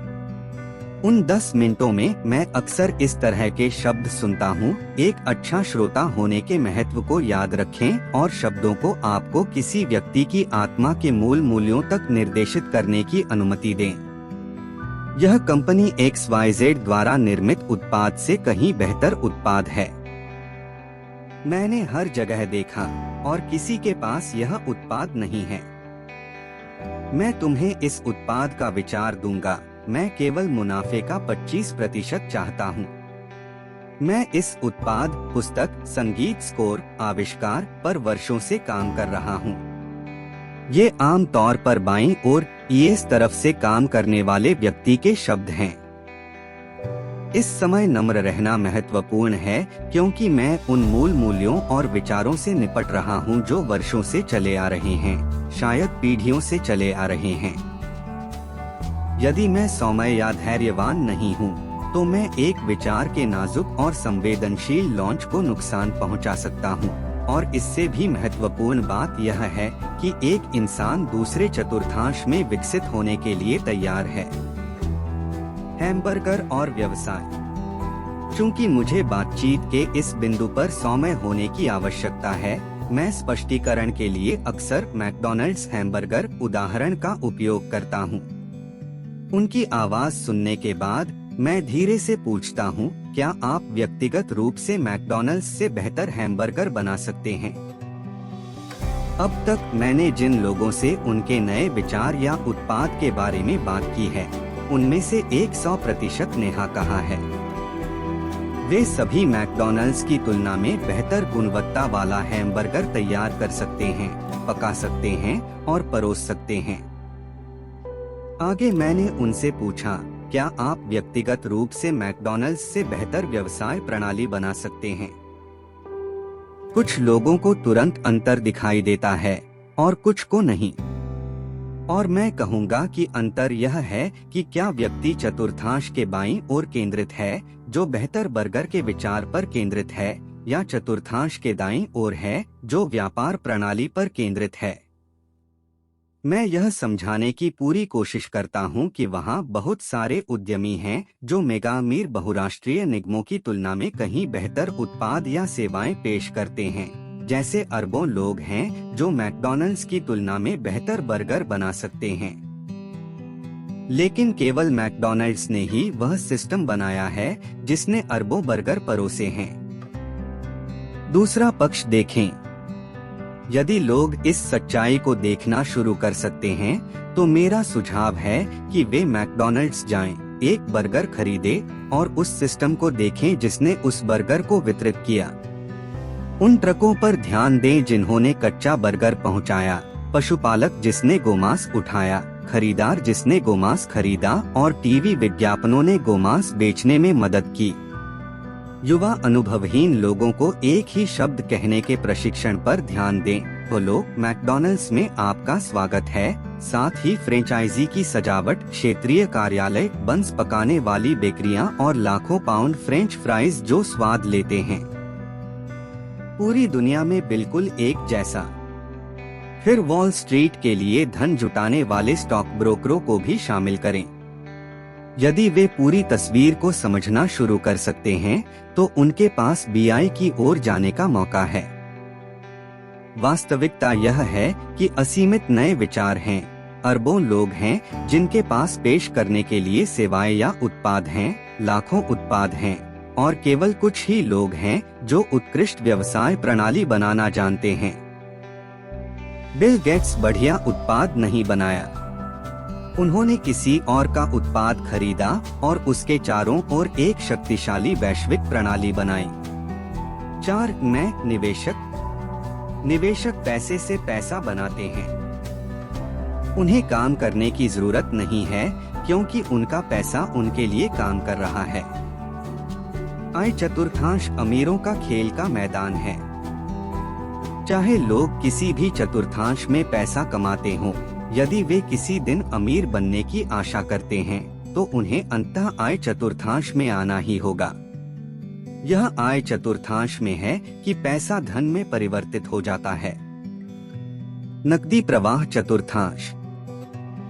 उन 10 मिनटों में मैं अक्सर इस तरह के शब्द सुनता हूं। एक अच्छा श्रोता होने के महत्व को याद रखें और शब्दों को आपको किसी व्यक्ति की आत्मा के मूल मूल्यों तक निर्देशित करने की अनुमति दें। यह कंपनी XYZ द्वारा निर्मित उत्पाद से कहीं बेहतर उत्पाद है। मैंने हर जगह देखा और किसी के पास यह उत्पाद नहीं है। मैं तुम्हें इस उत्पाद का विचार दूंगा, मैं केवल मुनाफे का 25% चाहता हूँ। मैं इस उत्पाद, पुस्तक, संगीत स्कोर, आविष्कार पर वर्षों से काम कर रहा हूँ। ये आम तौर पर बाईं ओर इस तरफ से काम करने वाले व्यक्ति के शब्द हैं। इस समय नम्र रहना महत्वपूर्ण है क्योंकि मैं उन मूल मूल्यों और विचारों से निपट रहा हूं जो वर्षों से चले आ रहे हैं, शायद पीढ़ियों से चले आ रहे हैं। यदि मैं सौम्य या धैर्यवान नहीं हूं, तो मैं एक विचार के नाजुक और संवेदनशील लॉन्च को नुकसान पहुंचा सकता हूं। और इससे भी महत्वपूर्ण बात यह है कि एक इंसान दूसरे चतुर्थांश में विकसित होने के लिए तैयार है। हैमबर्गर और व्यवसाय। चूंकि मुझे बातचीत के इस बिंदु पर सौम्य होने की आवश्यकता है, मैं स्पष्टीकरण के लिए अक्सर मैकडॉनल्ड्स हैमबर्गर उदाहरण का उपयोग करता हूं। उनकी आवाज सुनने के बाद मैं धीरे से पूछता हूं, क्या आप व्यक्तिगत रूप से मैकडॉनल्ड्स से बेहतर हैमबर्गर बना सकते हैं? अब तक मैंने जिन लोगों से उनके नए विचार या उत्पाद के बारे में बात की है, उनमें से 100% ने हाँ कहा है। वे सभी मैकडॉनल्ड्स की तुलना में बेहतर गुणवत्ता वाला हैमबर्गर तैयार कर सकते हैं, पका सकते हैं और परोस सकते हैं। आगे मैंने उनसे पूछा, क्या आप व्यक्तिगत रूप से मैकडॉनल्ड्स से बेहतर व्यवसाय प्रणाली बना सकते हैं? कुछ लोगों को तुरंत अंतर दिखाई देता है और कुछ को नहीं। और मैं कहूंगा कि अंतर यह है कि क्या व्यक्ति चतुर्थांश के बाईं ओर केंद्रित है, जो बेहतर बर्गर के विचार पर केंद्रित है, या चतुर्थांश के दाईं ओर है, जो व्यापार प्रणाली पर केंद्रित है। मैं यह समझाने की पूरी कोशिश करता हूं कि वहां बहुत सारे उद्यमी हैं जो मेगा अमीर बहुराष्ट्रीय निगमों की तुलना में कहीं बेहतर उत्पाद या सेवाएं पेश करते हैं। जैसे अरबों लोग हैं जो मैकडॉनल्ड्स की तुलना में बेहतर बर्गर बना सकते हैं, लेकिन केवल मैकडॉनल्ड्स ने ही वह सिस्टम बनाया है जिसने अरबों बर्गर परोसे हैं। दूसरा पक्ष देखें। यदि लोग इस सच्चाई को देखना शुरू कर सकते हैं तो मेरा सुझाव है कि वे मैकडॉनल्ड्स जाएं, एक बर्गर खरीदें और उस सिस्टम को देखें जिसने उस बर्गर को वितरित किया। उन ट्रकों पर ध्यान दें जिन्होंने कच्चा बर्गर पहुंचाया, पशुपालक जिसने गोमांस उठाया, खरीदार जिसने गोमांस खरीदा और टीवी विज्ञापनों ने गोमांस बेचने में मदद की। युवा अनुभवहीन लोगों को एक ही शब्द कहने के प्रशिक्षण पर ध्यान दें। बोलो, मैकडॉनल्ड्स में आपका स्वागत है। साथ ही फ्रेंचाइजी की सजावट, क्षेत्रीय कार्यालय, बंस पकाने वाली बेकरियां और लाखों पाउंड फ्रेंच फ्राइज जो स्वाद लेते हैं। पूरी दुनिया में बिल्कुल एक जैसा। फिर वॉल स्ट्रीट के लिए धन जुटाने वाले स्टॉक ब्रोकरों को भी शामिल करें। यदि वे पूरी तस्वीर को समझना शुरू कर सकते हैं तो उनके पास बीआई की ओर जाने का मौका है। वास्तविकता यह है कि असीमित नए विचार हैं। अरबों लोग हैं जिनके पास पेश करने के लिए सेवाएं या उत्पाद हैं, लाखों उत्पाद हैं, और केवल कुछ ही लोग हैं जो उत्कृष्ट व्यवसाय प्रणाली बनाना जानते हैं। बिल गेट्स बढ़िया उत्पाद नहीं बनाया, उन्होंने किसी और का उत्पाद खरीदा और उसके चारों ओर एक शक्तिशाली वैश्विक प्रणाली बनाई। 4. मैं निवेशक पैसे से पैसा बनाते हैं। उन्हें काम करने की जरूरत नहीं है क्योंकि उनका पैसा उनके लिए काम कर रहा है। आय चतुर्थांश अमीरों का खेल का मैदान है। चाहे लोग किसी भी चतुर्थांश में पैसा कमाते हों, यदि वे किसी दिन अमीर बनने की आशा करते हैं तो उन्हें अंततः आय चतुर्थांश में आना ही होगा। यह आय चतुर्थांश में है कि पैसा धन में परिवर्तित हो जाता है। नकदी प्रवाह चतुर्थांश।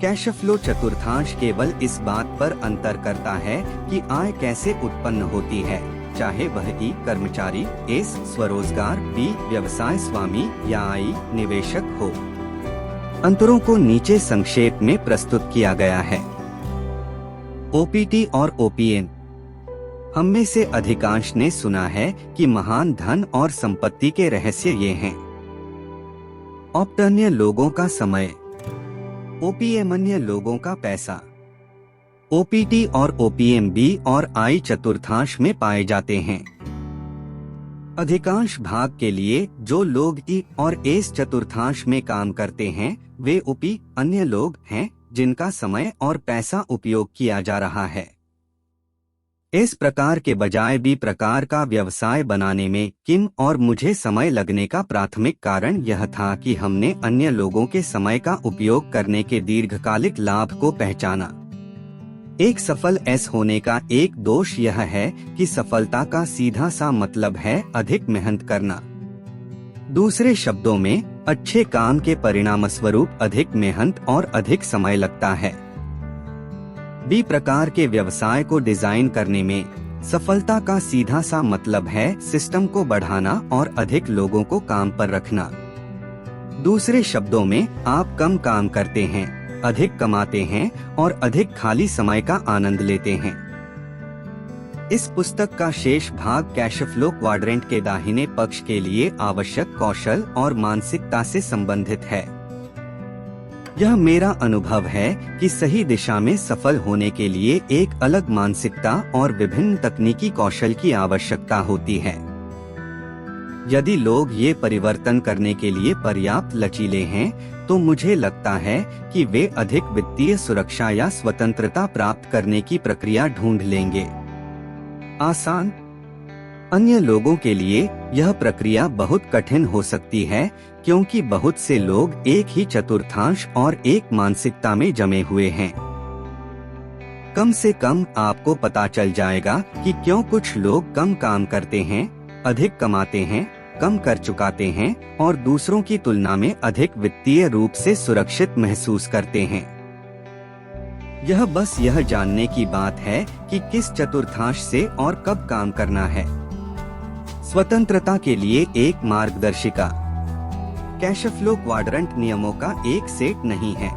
कैश फ्लो चतुर्थांश केवल इस बात पर अंतर करता है कि आय कैसे उत्पन्न होती है, चाहे वह ई कर्मचारी, एस स्वरोजगार, बी व्यवसाय स्वामी या आई निवेशक हो। अंतरों को नीचे संक्षेप में प्रस्तुत किया गया है। ओपीटी और ओपीएम। हम में से अधिकांश ने सुना है कि महान धन और संपत्ति के रहस्य ये हैं। ऑप्ट अन्य लोगों का समय, ओपीएम अन्य लोगों का पैसा। ओपीटी और ओपीएम बी और आई चतुर्थांश में पाए जाते हैं। अधिकांश भाग के लिए जो लोग ई और एस चतुर्थांश में काम करते हैं वे ओपी अन्य लोग हैं जिनका समय और पैसा उपयोग किया जा रहा है। इस प्रकार के बजाय बी प्रकार का व्यवसाय बनाने में किम और मुझे समय लगने का प्राथमिक कारण यह था कि हमने अन्य लोगों के समय का उपयोग करने के दीर्घकालिक लाभ को पहचाना। एक सफल एस होने का एक दोष यह है कि सफलता का सीधा सा मतलब है अधिक मेहनत करना। दूसरे शब्दों में, अच्छे काम के परिणामस्वरूप अधिक मेहनत और अधिक समय लगता है। बी प्रकार के व्यवसाय को डिजाइन करने में सफलता का सीधा सा मतलब है सिस्टम को बढ़ाना और अधिक लोगों को काम पर रखना। दूसरे शब्दों में, आप कम काम करते हैं, अधिक कमाते हैं और अधिक खाली समय का आनंद लेते हैं। इस पुस्तक का शेष भाग कैश फ्लो क्वाड्रेंट के दाहिने पक्ष के लिए आवश्यक कौशल और मानसिकता से संबंधित है। यह मेरा अनुभव है कि सही दिशा में सफल होने के लिए एक अलग मानसिकता और विभिन्न तकनीकी कौशल की आवश्यकता होती है। यदि लोग ये परिवर्तन करने के लिए पर्याप्त लचीले हैं तो मुझे लगता है कि वे अधिक वित्तीय सुरक्षा या स्वतंत्रता प्राप्त करने की प्रक्रिया ढूंढ लेंगे। आसान। अन्य लोगों के लिए यह प्रक्रिया बहुत कठिन हो सकती है क्योंकि बहुत से लोग एक ही चतुर्थांश और एक मानसिकता में जमे हुए हैं। कम से कम आपको पता चल जाएगा कि क्यों कुछ लोग कम काम करते हैं, अधिक कमाते हैं कम कर चुकाते हैं और दूसरों की तुलना में अधिक वित्तीय रूप से सुरक्षित महसूस करते हैं। यह बस यह जानने की बात है कि किस चतुर्थांश से और कब काम करना है। स्वतंत्रता के लिए एक मार्गदर्शिका। कैश फ्लो क्वाड्रेंट नियमों का एक सेट नहीं है।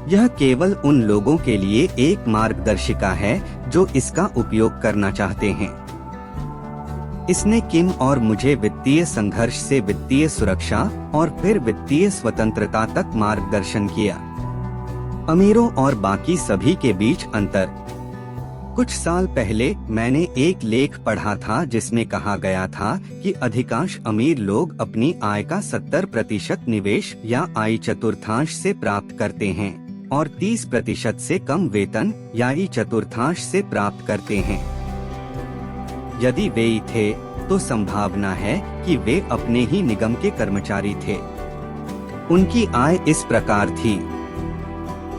यह केवल उन लोगों के लिए एक मार्गदर्शिका है जो इसका उपयोग करना चाहते हैं। इसने किम और मुझे वित्तीय संघर्ष से वित्तीय सुरक्षा और फिर वित्तीय स्वतंत्रता तक मार्गदर्शन किया। अमीरों और बाकी सभी के बीच अंतर। कुछ साल पहले मैंने एक लेख पढ़ा था जिसमें कहा गया था कि अधिकांश अमीर लोग अपनी आय का 70% निवेश या आय चतुर्थांश से प्राप्त करते हैं और 30% से कम वेतन या आय चतुर्थांश से प्राप्त करते हैं। यदि वे ही थे तो संभावना है कि वे अपने ही निगम के कर्मचारी थे। उनकी आय इस प्रकार थी।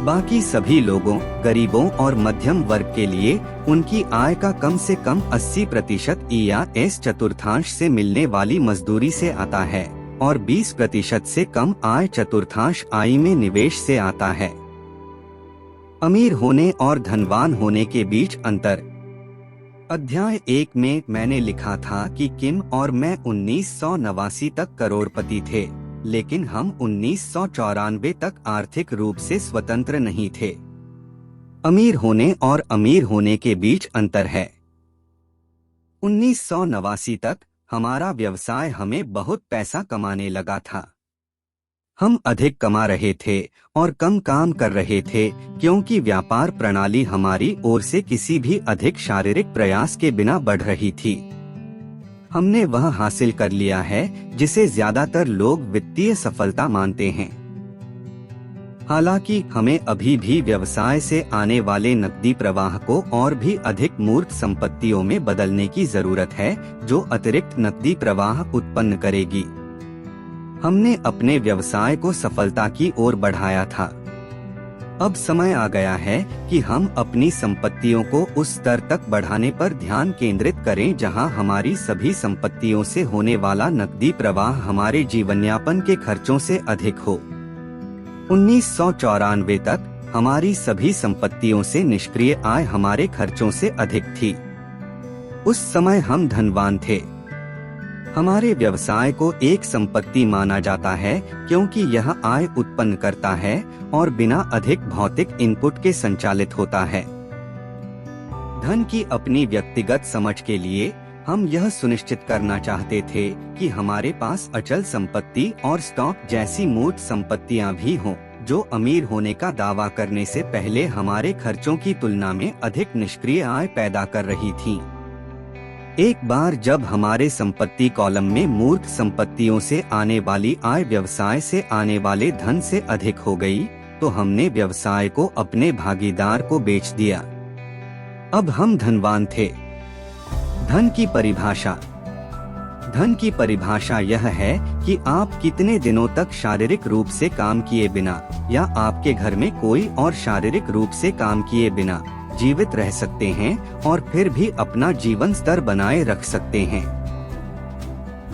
बाकी सभी लोगों, गरीबों और मध्यम वर्ग के लिए उनकी आय का कम से कम 80% या एस चतुर्थांश से मिलने वाली मजदूरी से आता है और 20% से कम आय चतुर्थांश आय में निवेश से आता है। अमीर होने और धनवान होने के बीच अंतर। अध्याय 1 में मैंने लिखा था कि किम और मैं 1989 तक करोड़पति थे, लेकिन हम 1994 तक आर्थिक रूप से स्वतंत्र नहीं थे। अमीर होने और अमीर होने के बीच अंतर है। 1989 तक हमारा व्यवसाय हमें बहुत पैसा कमाने लगा था। हम अधिक कमा रहे थे और कम काम कर रहे थे क्योंकि व्यापार प्रणाली हमारी ओर से किसी भी अधिक शारीरिक प्रयास के बिना बढ़ रही थी। हमने वह हासिल कर लिया है जिसे ज्यादातर लोग वित्तीय सफलता मानते हैं। हालांकि हमें अभी भी व्यवसाय से आने वाले नकदी प्रवाह को और भी अधिक मूर्त संपत्तियों में बदलने की जरूरत है जो अतिरिक्त नकदी प्रवाह उत्पन्न करेगी। हमने अपने व्यवसाय को सफलता की ओर बढ़ाया था। अब समय आ गया है कि हम अपनी संपत्तियों को उस स्तर तक बढ़ाने पर ध्यान केंद्रित करें जहां हमारी सभी संपत्तियों से होने वाला नकदी प्रवाह हमारे जीवनयापन के खर्चों से अधिक हो। 1994 तक हमारी सभी संपत्तियों से निष्क्रिय आय हमारे खर्चों से अधिक थी। उस समय हम धनवान थे। हमारे व्यवसाय को एक संपत्ति माना जाता है क्योंकि यह आय उत्पन्न करता है और बिना अधिक भौतिक इनपुट के संचालित होता है। धन की अपनी व्यक्तिगत समझ के लिए हम यह सुनिश्चित करना चाहते थे कि हमारे पास अचल संपत्ति और स्टॉक जैसी मूर्त संपत्तियां भी हों जो अमीर होने का दावा करने से पहले हमारे खर्चों की तुलना में अधिक निष्क्रिय आय पैदा कर रही थीं। एक बार जब हमारे संपत्ति कॉलम में मूर्त संपत्तियों से आने वाली आय व्यवसाय से आने वाले धन से अधिक हो गई, तो हमने व्यवसाय को अपने भागीदार को बेच दिया। अब हम धनवान थे। धन की परिभाषा। धन की परिभाषा यह है कि आप कितने दिनों तक शारीरिक रूप से काम किए बिना या आपके घर में कोई और शारीरिक रूप से काम किए बिना जीवित रह सकते हैं और फिर भी अपना जीवन स्तर बनाए रख सकते हैं।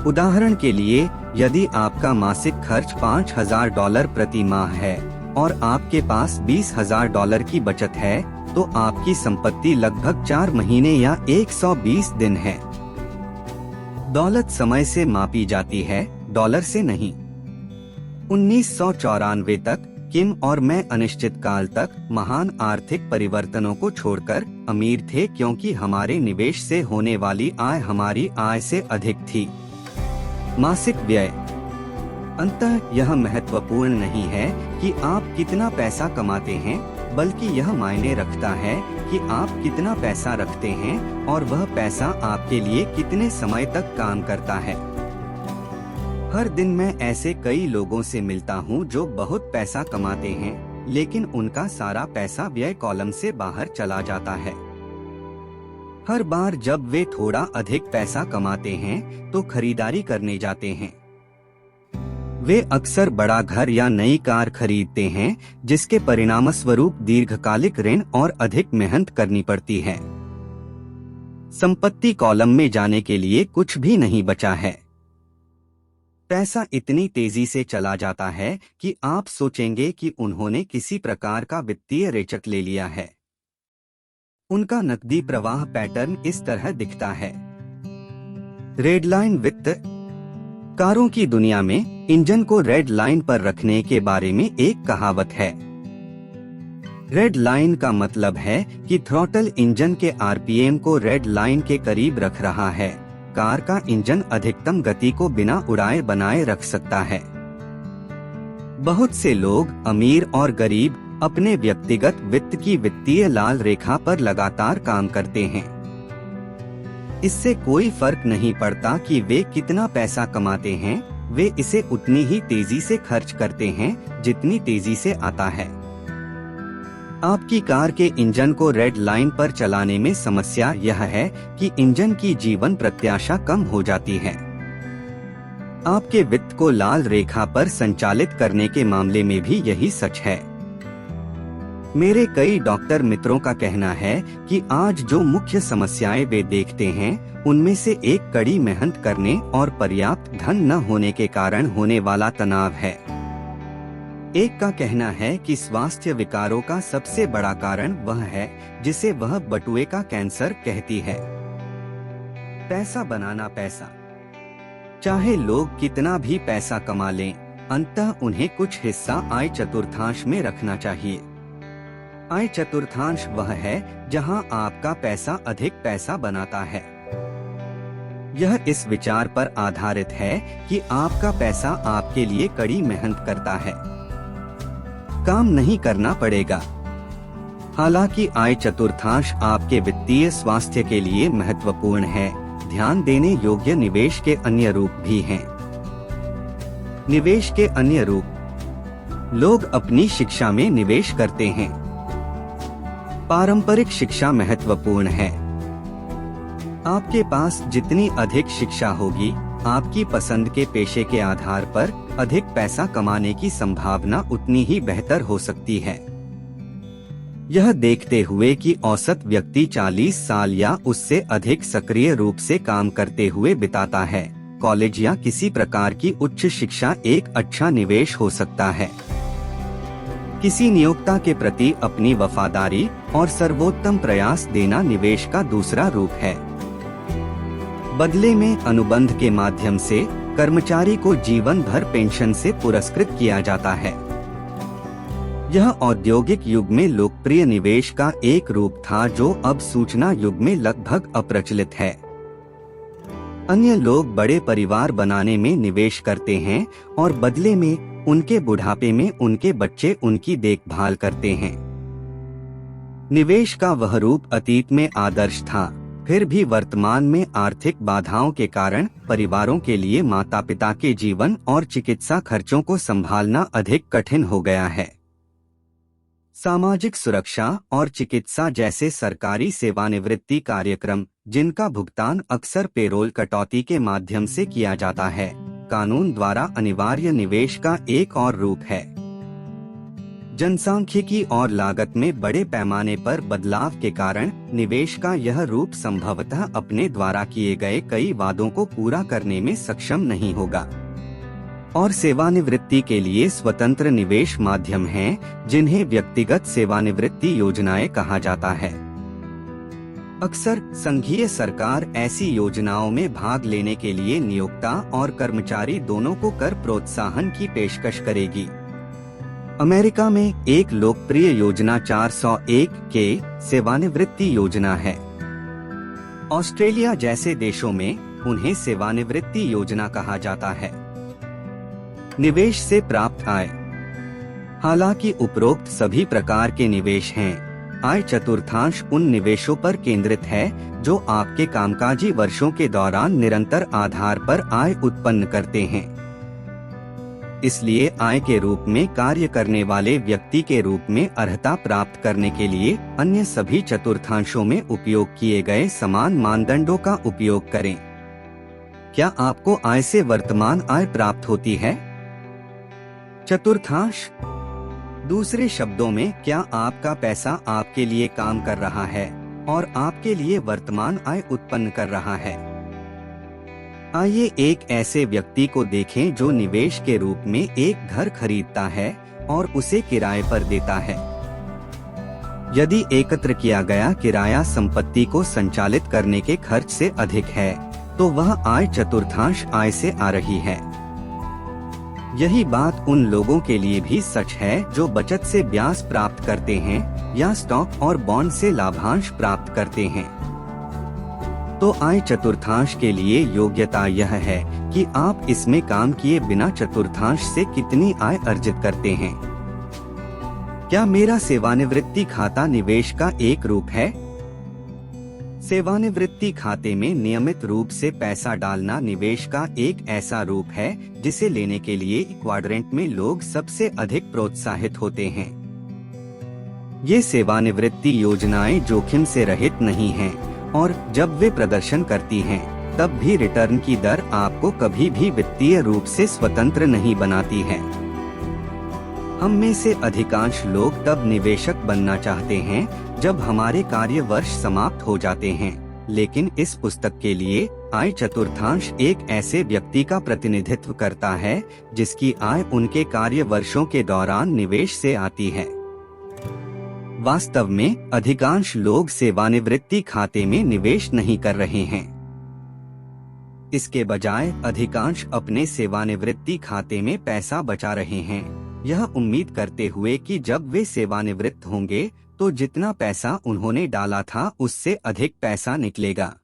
उदाहरण के लिए, यदि आपका मासिक खर्च $5000 प्रति माह है और आपके पास $20,000 की बचत है, तो आपकी संपत्ति लगभग 4 महीने या 120 दिन है। दौलत समय से मापी जाती है, डॉलर से नहीं। 1994 तक किम और मैं अनिश्चित काल तक महान आर्थिक परिवर्तनों को छोड़कर अमीर थे क्योंकि हमारे निवेश से होने वाली आय हमारी आय से अधिक थी। मासिक व्यय। अंततः यह महत्वपूर्ण नहीं है कि आप कितना पैसा कमाते हैं, बल्कि यह मायने रखता है कि आप कितना पैसा रखते हैं और वह पैसा आपके लिए कितने समय तक काम करता है। हर दिन मैं ऐसे कई लोगों से मिलता हूं जो बहुत पैसा कमाते हैं, लेकिन उनका सारा पैसा व्यय कॉलम से बाहर चला जाता है। हर बार जब वे थोड़ा अधिक पैसा कमाते हैं तो खरीदारी करने जाते हैं। वे अक्सर बड़ा घर या नई कार खरीदते हैं, जिसके परिणामस्वरूप दीर्घकालिक ऋण और अधिक मेहनत करनी पड़ती है। संपत्ति कॉलम में जाने के लिए कुछ भी नहीं बचा है। पैसा इतनी तेजी से चला जाता है कि आप सोचेंगे कि उन्होंने किसी प्रकार का वित्तीय रेचक ले लिया है। उनका नकदी प्रवाह पैटर्न इस तरह दिखता है। रेड लाइन वित्त। कारों की दुनिया में इंजन को रेड लाइन पर रखने के बारे में एक कहावत है। रेड लाइन का मतलब है कि थ्रॉटल इंजन के आरपीएम को रेड लाइन के करीब रख रहा है। कार का इंजन अधिकतम गति को बिना उड़ाए बनाए रख सकता है। बहुत से लोग, अमीर और गरीब, अपने व्यक्तिगत वित्त की वित्तीय लाल रेखा पर लगातार काम करते हैं। इससे कोई फर्क नहीं पड़ता कि वे कितना पैसा कमाते हैं, वे इसे उतनी ही तेजी से खर्च करते हैं जितनी तेजी से आता है। आपकी कार के इंजन को रेड लाइन पर चलाने में समस्या यह है कि इंजन की जीवन प्रत्याशा कम हो जाती है। आपके वित्त को लाल रेखा पर संचालित करने के मामले में भी यही सच है। मेरे कई डॉक्टर मित्रों का कहना है कि आज जो मुख्य समस्याएं वे देखते हैं, उनमें से एक कड़ी मेहनत करने और पर्याप्त धन न होने के कारण होने वाला तनाव है। एक का कहना है कि स्वास्थ्य विकारों का सबसे बड़ा कारण वह है जिसे वह बटुए का कैंसर कहती है। पैसा बनाना। पैसा, चाहे लोग कितना भी पैसा कमा लें, अंततः उन्हें कुछ हिस्सा आय चतुर्थांश में रखना चाहिए। आय चतुर्थांश वह है जहां आपका पैसा अधिक पैसा बनाता है। यह इस विचार पर आधारित है कि आपका पैसा आपके लिए कड़ी मेहनत करता है, काम नहीं करना पड़ेगा। हालांकि आय चतुर्थांश आपके वित्तीय स्वास्थ्य के लिए महत्वपूर्ण है, ध्यान देने योग्य निवेश के अन्य रूप भी हैं। निवेश के अन्य रूप। लोग अपनी शिक्षा में निवेश करते हैं। पारंपरिक शिक्षा महत्वपूर्ण है। आपके पास जितनी अधिक शिक्षा होगी, आपकी पसंद के पेशे के आधार पर अधिक पैसा कमाने की संभावना उतनी ही बेहतर हो सकती है। यह देखते हुए कि औसत व्यक्ति 40 साल या उससे अधिक सक्रिय रूप से काम करते हुए बिताता है, कॉलेज या किसी प्रकार की उच्च शिक्षा एक अच्छा निवेश हो सकता है। किसी नियोक्ता के प्रति अपनी वफादारी और सर्वोत्तम प्रयास देना निवेश का दूसरा रूप है। बदले में अनुबंध के माध्यम से कर्मचारी को जीवन भर पेंशन से पुरस्कृत किया जाता है। यह औद्योगिक युग में लोकप्रिय निवेश का एक रूप था जो अब सूचना युग में लगभग अप्रचलित है। अन्य लोग बड़े परिवार बनाने में निवेश करते हैं और बदले में उनके बुढ़ापे में उनके बच्चे उनकी देखभाल करते हैं। निवेश का वह रूप अतीत में आदर्श था, फिर भी वर्तमान में आर्थिक बाधाओं के कारण परिवारों के लिए माता पिता के जीवन और चिकित्सा खर्चों को संभालना अधिक कठिन हो गया है। सामाजिक सुरक्षा और चिकित्सा जैसे सरकारी सेवानिवृत्ति कार्यक्रम, जिनका भुगतान अक्सर पेरोल कटौती के माध्यम से किया जाता है, कानून द्वारा अनिवार्य निवेश का एक और रूप है। जनसांख्यिकी और लागत में बड़े पैमाने पर बदलाव के कारण निवेश का यह रूप संभवतः अपने द्वारा किए गए कई वादों को पूरा करने में सक्षम नहीं होगा, और सेवानिवृत्ति के लिए स्वतंत्र निवेश माध्यम हैं, जिन्हें व्यक्तिगत सेवानिवृत्ति योजनाएं कहा जाता है। अक्सर संघीय सरकार ऐसी योजनाओं में भाग लेने के लिए नियोक्ता और कर्मचारी दोनों को कर प्रोत्साहन की पेशकश करेगी। अमेरिका में एक लोकप्रिय योजना 401 के सेवानिवृत्ति योजना है। ऑस्ट्रेलिया जैसे देशों में उन्हें सेवानिवृत्ति योजना कहा जाता है। निवेश से प्राप्त आय। हालांकि उपरोक्त सभी प्रकार के निवेश हैं, आय चतुर्थांश उन निवेशों पर केंद्रित है जो आपके कामकाजी वर्षों के दौरान निरंतर आधार पर आय उत्पन्न करते हैं। इसलिए आय के रूप में कार्य करने वाले व्यक्ति के रूप में अर्हता प्राप्त करने के लिए अन्य सभी चतुर्थांशों में उपयोग किए गए समान मानदंडों का उपयोग करें। क्या आपको आय से वर्तमान आय प्राप्त होती है? चतुर्थांश। दूसरे शब्दों में, क्या आपका पैसा आपके लिए काम कर रहा है, और आपके लिए वर्तमान आय उत्पन्न कर रहा है। आइए एक ऐसे व्यक्ति को देखें जो निवेश के रूप में एक घर खरीदता है और उसे किराए पर देता है। यदि एकत्र किया गया किराया संपत्ति को संचालित करने के खर्च से अधिक है, तो वह आय चतुर्थांश आय से आ रही है। यही बात उन लोगों के लिए भी सच है जो बचत से ब्याज प्राप्त करते हैं या स्टॉक और बॉन्ड से लाभांश प्राप्त करते हैं। तो आय चतुर्थांश के लिए योग्यता यह है कि आप इसमें काम किए बिना चतुर्थांश से कितनी आय अर्जित करते हैं। क्या मेरा सेवानिवृत्ति खाता निवेश का एक रूप है? सेवानिवृत्ति खाते में नियमित रूप से पैसा डालना निवेश का एक ऐसा रूप है जिसे लेने के लिए क्वाड्रेंट में लोग सबसे अधिक प्रोत्साहित होते हैं। ये सेवानिवृत्ति योजनाएं जोखिम से रहित नहीं हैं और जब वे प्रदर्शन करती हैं, तब भी रिटर्न की दर आपको कभी भी वित्तीय रूप से स्वतंत्र नहीं बनाती है। हम में से अधिकांश लोग तब निवेशक बनना चाहते हैं जब हमारे कार्य वर्ष समाप्त हो जाते हैं, लेकिन इस पुस्तक के लिए आय चतुर्थांश एक ऐसे व्यक्ति का प्रतिनिधित्व करता है जिसकी आय उनके कार्य वर्षों के दौरान निवेश से आती है। वास्तव में अधिकांश लोग सेवानिवृत्ति खाते में निवेश नहीं कर रहे हैं। इसके बजाय अधिकांश अपने सेवानिवृत्ति खाते में पैसा बचा रहे हैं, यह उम्मीद करते हुए कि जब वे सेवानिवृत्त होंगे तो जितना पैसा उन्होंने डाला था उससे अधिक पैसा निकलेगा।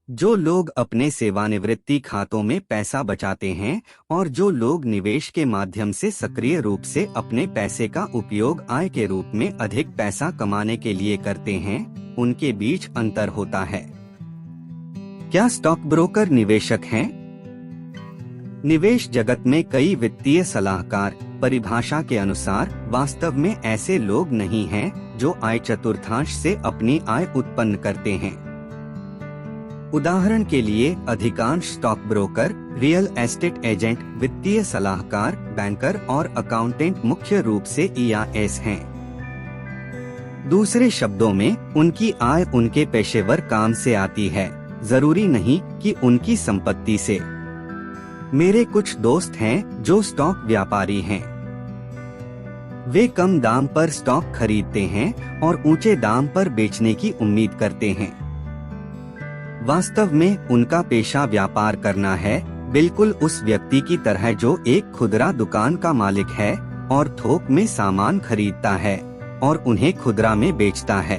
जो लोग अपने सेवानिवृत्ति खातों में पैसा बचाते हैं और जो लोग निवेश के माध्यम से सक्रिय रूप से अपने पैसे का उपयोग आय के रूप में अधिक पैसा कमाने के लिए करते हैं, उनके बीच अंतर होता है। क्या स्टॉक ब्रोकर निवेशक हैं? निवेश जगत में कई वित्तीय सलाहकार परिभाषा के अनुसार वास्तव में ऐसे लोग नहीं हैं जो आय चतुर्थांश से अपनी आय उत्पन्न करते हैं। उदाहरण के लिए अधिकांश stock broker, real estate agent, वित्तीय सलाहकार, बैंकर और अकाउंटेंट मुख्य रूप से EIS हैं। दूसरे शब्दों में उनकी आय उनके पेशेवर काम से आती है, जरूरी नहीं कि उनकी संपत्ति से। मेरे कुछ दोस्त हैं जो स्टॉक व्यापारी हैं। वे कम दाम पर स्टॉक खरीदते हैं और ऊंचे दाम पर बेचने की उम्मीद करते हैं। वास्तव में उनका पेशा व्यापार करना है, बिल्कुल उस व्यक्ति की तरह जो एक खुदरा दुकान का मालिक है और थोक में सामान खरीदता है और उन्हें खुदरा में बेचता है।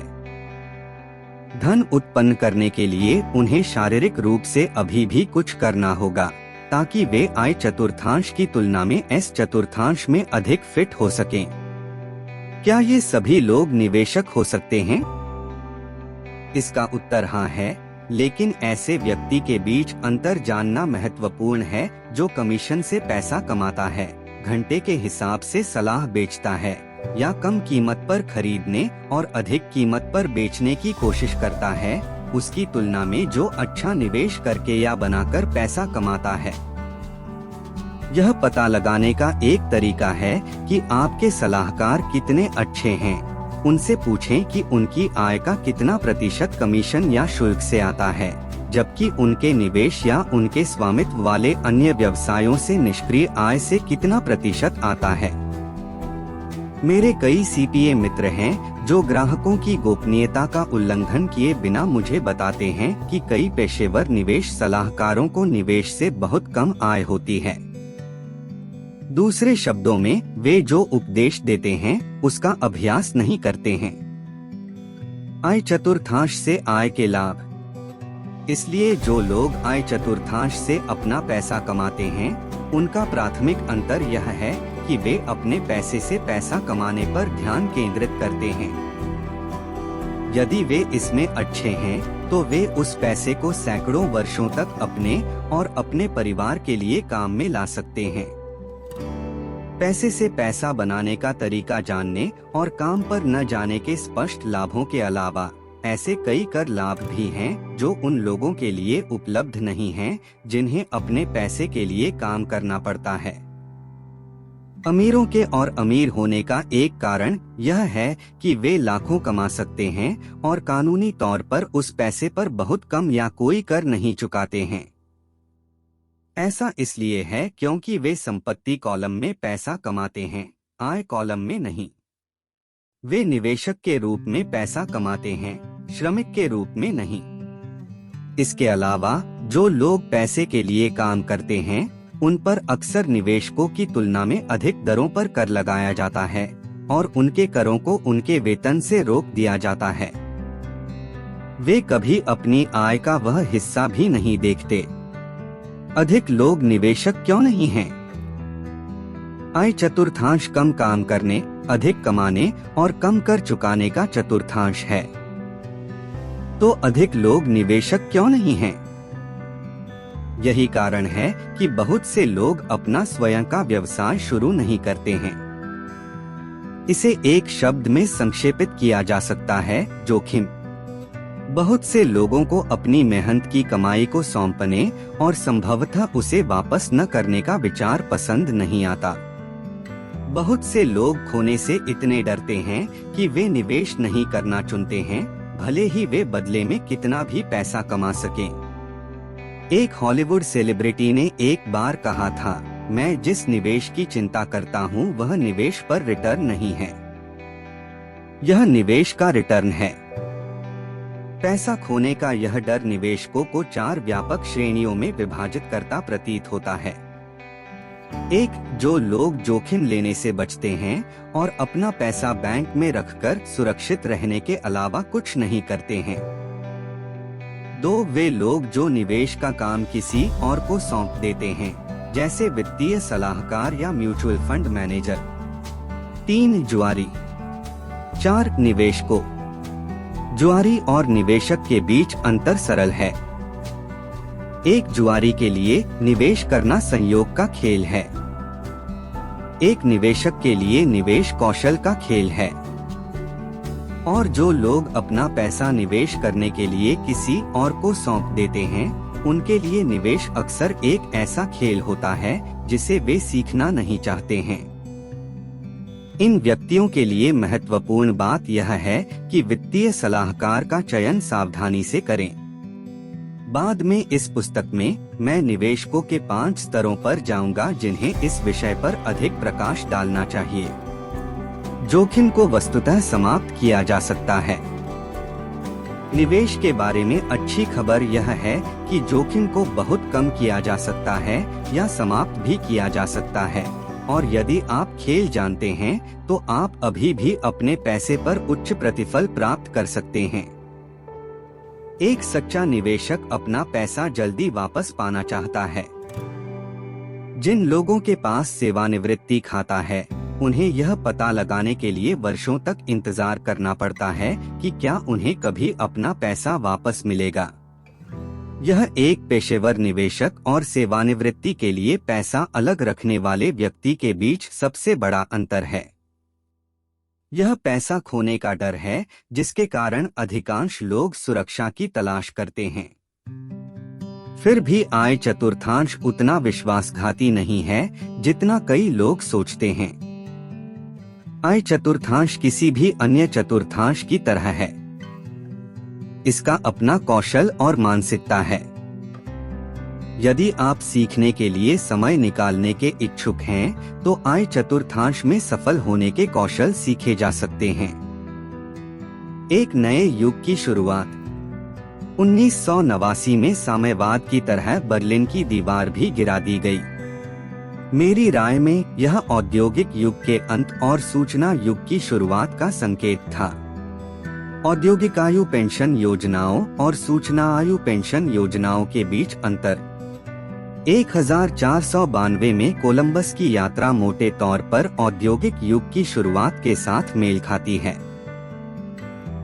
धन उत्पन्न करने के लिए उन्हें शारीरिक रूप से अभी भी कुछ करना होगा ताकि वे आय चतुर्थांश की तुलना में S चतुर्थांश में अधिक फिट हो सकें। क्या ये सभी लोग निवेशक हो सकते हैं? इसका उत्तर हाँ है, लेकिन ऐसे व्यक्ति के बीच अंतर जानना महत्वपूर्ण है जो कमीशन से पैसा कमाता है, घंटे के हिसाब से सलाह बेचता है या कम कीमत पर खरीदने और अधिक कीमत पर बेचने की कोशिश करता है, उसकी तुलना में जो अच्छा निवेश करके या बनाकर पैसा कमाता है। यह पता लगाने का एक तरीका है कि आपके सलाहकार कितने अच्छे हैं। उनसे पूछें कि उनकी आय का कितना प्रतिशत कमीशन या शुल्क से आता है, जबकि उनके निवेश या उनके स्वामित्व वाले अन्य व्यवसायों से निष्क्रिय आय से कितना प्रतिशत आता है। मेरे कई CPA मित्र हैं जो ग्राहकों की गोपनीयता का उल्लंघन किए बिना मुझे बताते हैं कि कई पेशेवर निवेश सलाहकारों को निवेश से बहुत कम आय होती है। दूसरे शब्दों में, वे जो उपदेश देते हैं उसका अभ्यास नहीं करते हैं। आय चतुर्थांश से आय के लाभ। इसलिए जो लोग आय चतुर्थांश से अपना पैसा कमाते हैं, उनका प्राथमिक अंतर यह है कि वे अपने पैसे से पैसा कमाने पर ध्यान केंद्रित करते हैं। यदि वे इसमें अच्छे हैं, तो वे उस पैसे को सैकड़ों वर्षों तक अपने और अपने परिवार के लिए काम में ला सकते हैं। पैसे से पैसा बनाने का तरीका जानने और काम पर न जाने के स्पष्ट लाभों के अलावा ऐसे कई कर लाभ भी हैं जो उन लोगों के लिए उपलब्ध नहीं हैं जिन्हें अपने पैसे के लिए काम करना पड़ता है। अमीरों के और अमीर होने का एक कारण यह है कि वे लाखों कमा सकते हैं और कानूनी तौर पर उस पैसे पर बहुत कम या कोई कर नहीं चुकाते हैं। ऐसा इसलिए है क्योंकि वे संपत्ति कॉलम में पैसा कमाते हैं, आय कॉलम में नहीं। वे निवेशक के रूप में पैसा कमाते हैं, श्रमिक के रूप में नहीं। इसके अलावा जो लोग पैसे के लिए काम करते हैं उन पर अक्सर निवेशकों की तुलना में अधिक दरों पर कर लगाया जाता है और उनके करों को उनके वेतन से रोक दिया जाता है। वे कभी अपनी आय का वह हिस्सा भी नहीं देखते। अधिक लोग निवेशक क्यों नहीं हैं? आय चतुर्थांश कम काम करने, अधिक कमाने और कम कर चुकाने का चतुर्थांश है। तो अधिक लोग निवेशक क्यों नहीं हैं? यही कारण है कि बहुत से लोग अपना स्वयं का व्यवसाय शुरू नहीं करते हैं। इसे एक शब्द में संक्षेपित किया जा सकता है, जोखिम। बहुत से लोगों को अपनी मेहनत की कमाई को सौंपने और संभवतः उसे वापस न करने का विचार पसंद नहीं आता। बहुत से लोग खोने से इतने डरते हैं कि वे निवेश नहीं करना चुनते हैं, भले ही वे बदले में कितना भी पैसा कमा सकें। एक हॉलीवुड सेलिब्रिटी ने एक बार कहा था, मैं जिस निवेश की चिंता करता हूँ वह निवेश पर रिटर्न नहीं है, यह निवेश का रिटर्न है। पैसा खोने का यह डर निवेशकों को 4 व्यापक श्रेणियों में विभाजित करता प्रतीत होता है। 1. जो लोग जोखिम लेने से बचते हैं और अपना पैसा बैंक में रखकर सुरक्षित रहने के अलावा कुछ नहीं करते हैं। 2. वे लोग जो निवेश का काम किसी और को सौंप देते हैं, जैसे वित्तीय सलाहकार या म्यूचुअल फंड मैनेजर। 3. जुआरी। 4. निवेशकों। जुआरी और निवेशक के बीच अंतर सरल है। एक जुआरी के लिए निवेश करना संयोग का खेल है। एक निवेशक के लिए निवेश कौशल का खेल है। और जो लोग अपना पैसा निवेश करने के लिए किसी और को सौंप देते हैं, उनके लिए निवेश अक्सर एक ऐसा खेल होता है जिसे वे सीखना नहीं चाहते हैं। इन व्यक्तियों के लिए महत्वपूर्ण बात यह है कि वित्तीय सलाहकार का चयन सावधानी से करें। बाद में इस पुस्तक में मैं निवेशकों के 5 स्तरों पर जाऊंगा जिन्हें इस विषय पर अधिक प्रकाश डालना चाहिए। जोखिम को वस्तुतः समाप्त किया जा सकता है। निवेश के बारे में अच्छी खबर यह है कि जोखिम को बहुत कम किया जा सकता है या समाप्त भी किया जा सकता है, और यदि आप खेल जानते हैं तो आप अभी भी अपने पैसे पर उच्च प्रतिफल प्राप्त कर सकते हैं। एक सच्चा निवेशक अपना पैसा जल्दी वापस पाना चाहता है। जिन लोगों के पास सेवानिवृत्ति खाता है, उन्हें यह पता लगाने के लिए वर्षों तक इंतजार करना पड़ता है कि क्या उन्हें कभी अपना पैसा वापस मिलेगा। यह एक पेशेवर निवेशक और सेवानिवृत्ति के लिए पैसा अलग रखने वाले व्यक्ति के बीच सबसे बड़ा अंतर है। यह पैसा खोने का डर है जिसके कारण अधिकांश लोग सुरक्षा की तलाश करते हैं। फिर भी आय चतुर्थांश उतना विश्वासघाती नहीं है जितना कई लोग सोचते हैं। आय चतुर्थांश किसी भी अन्य चतुर्थांश की तरह है। इसका अपना कौशल और मानसिकता है। यदि आप सीखने के लिए समय निकालने के इच्छुक हैं, तो आय चतुर्थांश में सफल होने के कौशल सीखे जा सकते हैं। एक नए युग की शुरुआत। 1989 में साम्यवाद की तरह बर्लिन की दीवार भी गिरा दी गई। मेरी राय में यह औद्योगिक युग के अंत और सूचना युग की शुरुआत का संकेत था। औद्योगिक आयु पेंशन योजनाओं और सूचना आयु पेंशन योजनाओं के बीच अंतर। 1492 में कोलंबस की यात्रा मोटे तौर पर औद्योगिक युग की शुरुआत के साथ मेल खाती है।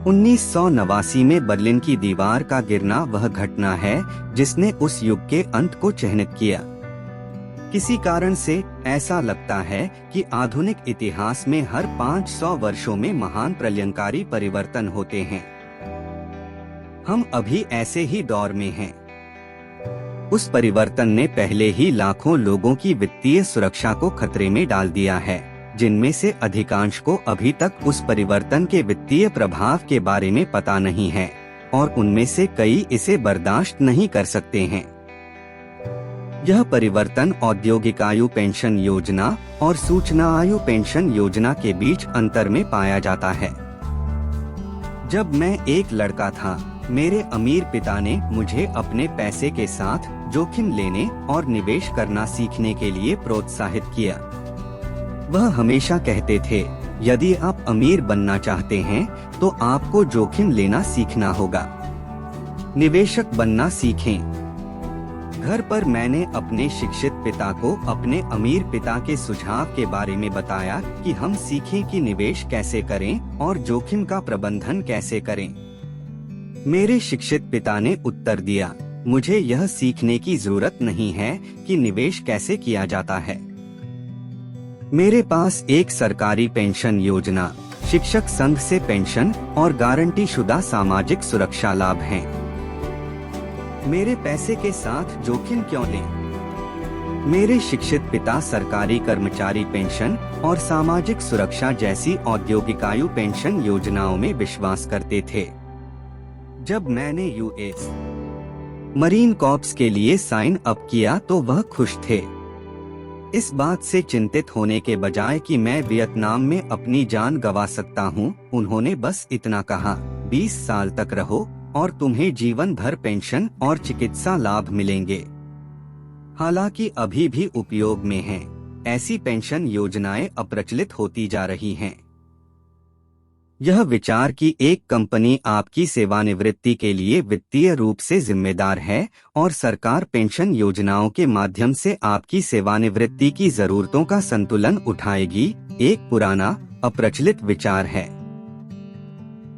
1989 में बर्लिन की दीवार का गिरना वह घटना है जिसने उस युग के अंत को चिह्नित किया। किसी कारण से ऐसा लगता है कि आधुनिक इतिहास में हर 500 वर्षों में महान प्रलयंकारी परिवर्तन होते हैं। हम अभी ऐसे ही दौर में हैं। उस परिवर्तन ने पहले ही लाखों लोगों की वित्तीय सुरक्षा को खतरे में डाल दिया है, जिनमें से अधिकांश को अभी तक उस परिवर्तन के वित्तीय प्रभाव के बारे में पता नहीं है और उनमें से कई इसे बर्दाश्त नहीं कर सकते हैं। यह परिवर्तन औद्योगिक आयु पेंशन योजना और सूचना आयु पेंशन योजना के बीच अंतर में पाया जाता है। जब मैं एक लड़का था, मेरे अमीर पिता ने मुझे अपने पैसे के साथ जोखिम लेने और निवेश करना सीखने के लिए प्रोत्साहित किया। वह हमेशा कहते थे, यदि आप अमीर बनना चाहते हैं तो आपको जोखिम लेना सीखना होगा। निवेशक बनना सीखें। घर पर मैंने अपने शिक्षित पिता को अपने अमीर पिता के सुझाव के बारे में बताया कि हम सीखें कि निवेश कैसे करें और जोखिम का प्रबंधन कैसे करें। मेरे शिक्षित पिता ने उत्तर दिया, मुझे यह सीखने की जरूरत नहीं है कि निवेश कैसे किया जाता है। मेरे पास एक सरकारी पेंशन योजना, शिक्षक संघ से पेंशन और गारंटी शुदा सामाजिक सुरक्षा लाभ हैं। मेरे पैसे के साथ जोखिम क्यों लें? मेरे शिक्षित पिता सरकारी कर्मचारी पेंशन और सामाजिक सुरक्षा जैसी औद्योगिक आयु पेंशन योजनाओं में विश्वास करते थे। जब मैंने यूएस मरीन कॉर्प्स के लिए साइन अप किया तो वह खुश थे। इस बात से चिंतित होने के बजाय कि मैं वियतनाम में अपनी जान गंवा सकता हूँ, उन्होंने बस इतना कहा, 20 साल तक रहो और तुम्हें जीवन भर पेंशन और चिकित्सा लाभ मिलेंगे। हालांकि अभी भी उपयोग में हैं, ऐसी पेंशन योजनाएं अप्रचलित होती जा रही हैं। यह विचार कि एक कंपनी आपकी सेवानिवृत्ति के लिए वित्तीय रूप से जिम्मेदार है और सरकार पेंशन योजनाओं के माध्यम से आपकी सेवानिवृत्ति की जरूरतों का संतुलन उठाएगी, एक पुराना अप्रचलित विचार है।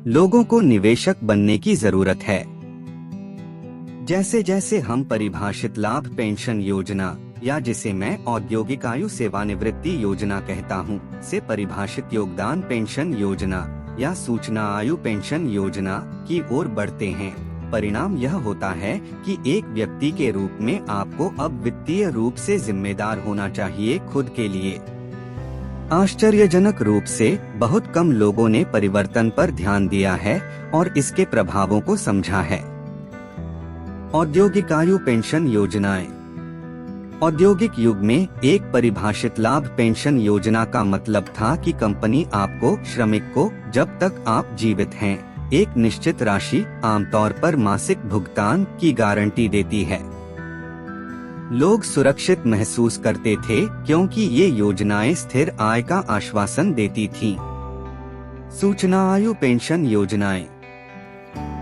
लोगों को निवेशक बनने की जरूरत है। जैसे जैसे हम परिभाषित लाभ पेंशन योजना, या जिसे मैं औद्योगिक आयु सेवानिवृत्ति योजना कहता हूँ, से परिभाषित योगदान पेंशन योजना या सूचना आयु पेंशन योजना की ओर बढ़ते हैं, परिणाम यह होता है कि एक व्यक्ति के रूप में आपको अब वित्तीय रूप से जिम्मेदार होना चाहिए खुद के लिए। आश्चर्यजनक रूप से बहुत कम लोगों ने परिवर्तन पर ध्यान दिया है और इसके प्रभावों को समझा है। औद्योगिक आयु पेंशन योजनाएं। औद्योगिक युग में एक परिभाषित लाभ पेंशन योजना का मतलब था कि कंपनी आपको, श्रमिक को, जब तक आप जीवित हैं, एक निश्चित राशि, आमतौर पर मासिक भुगतान की गारंटी देती है। लोग सुरक्षित महसूस करते थे क्योंकि ये योजनाएं स्थिर आय का आश्वासन देती थीं। सूचना आयु पेंशन योजनाएं।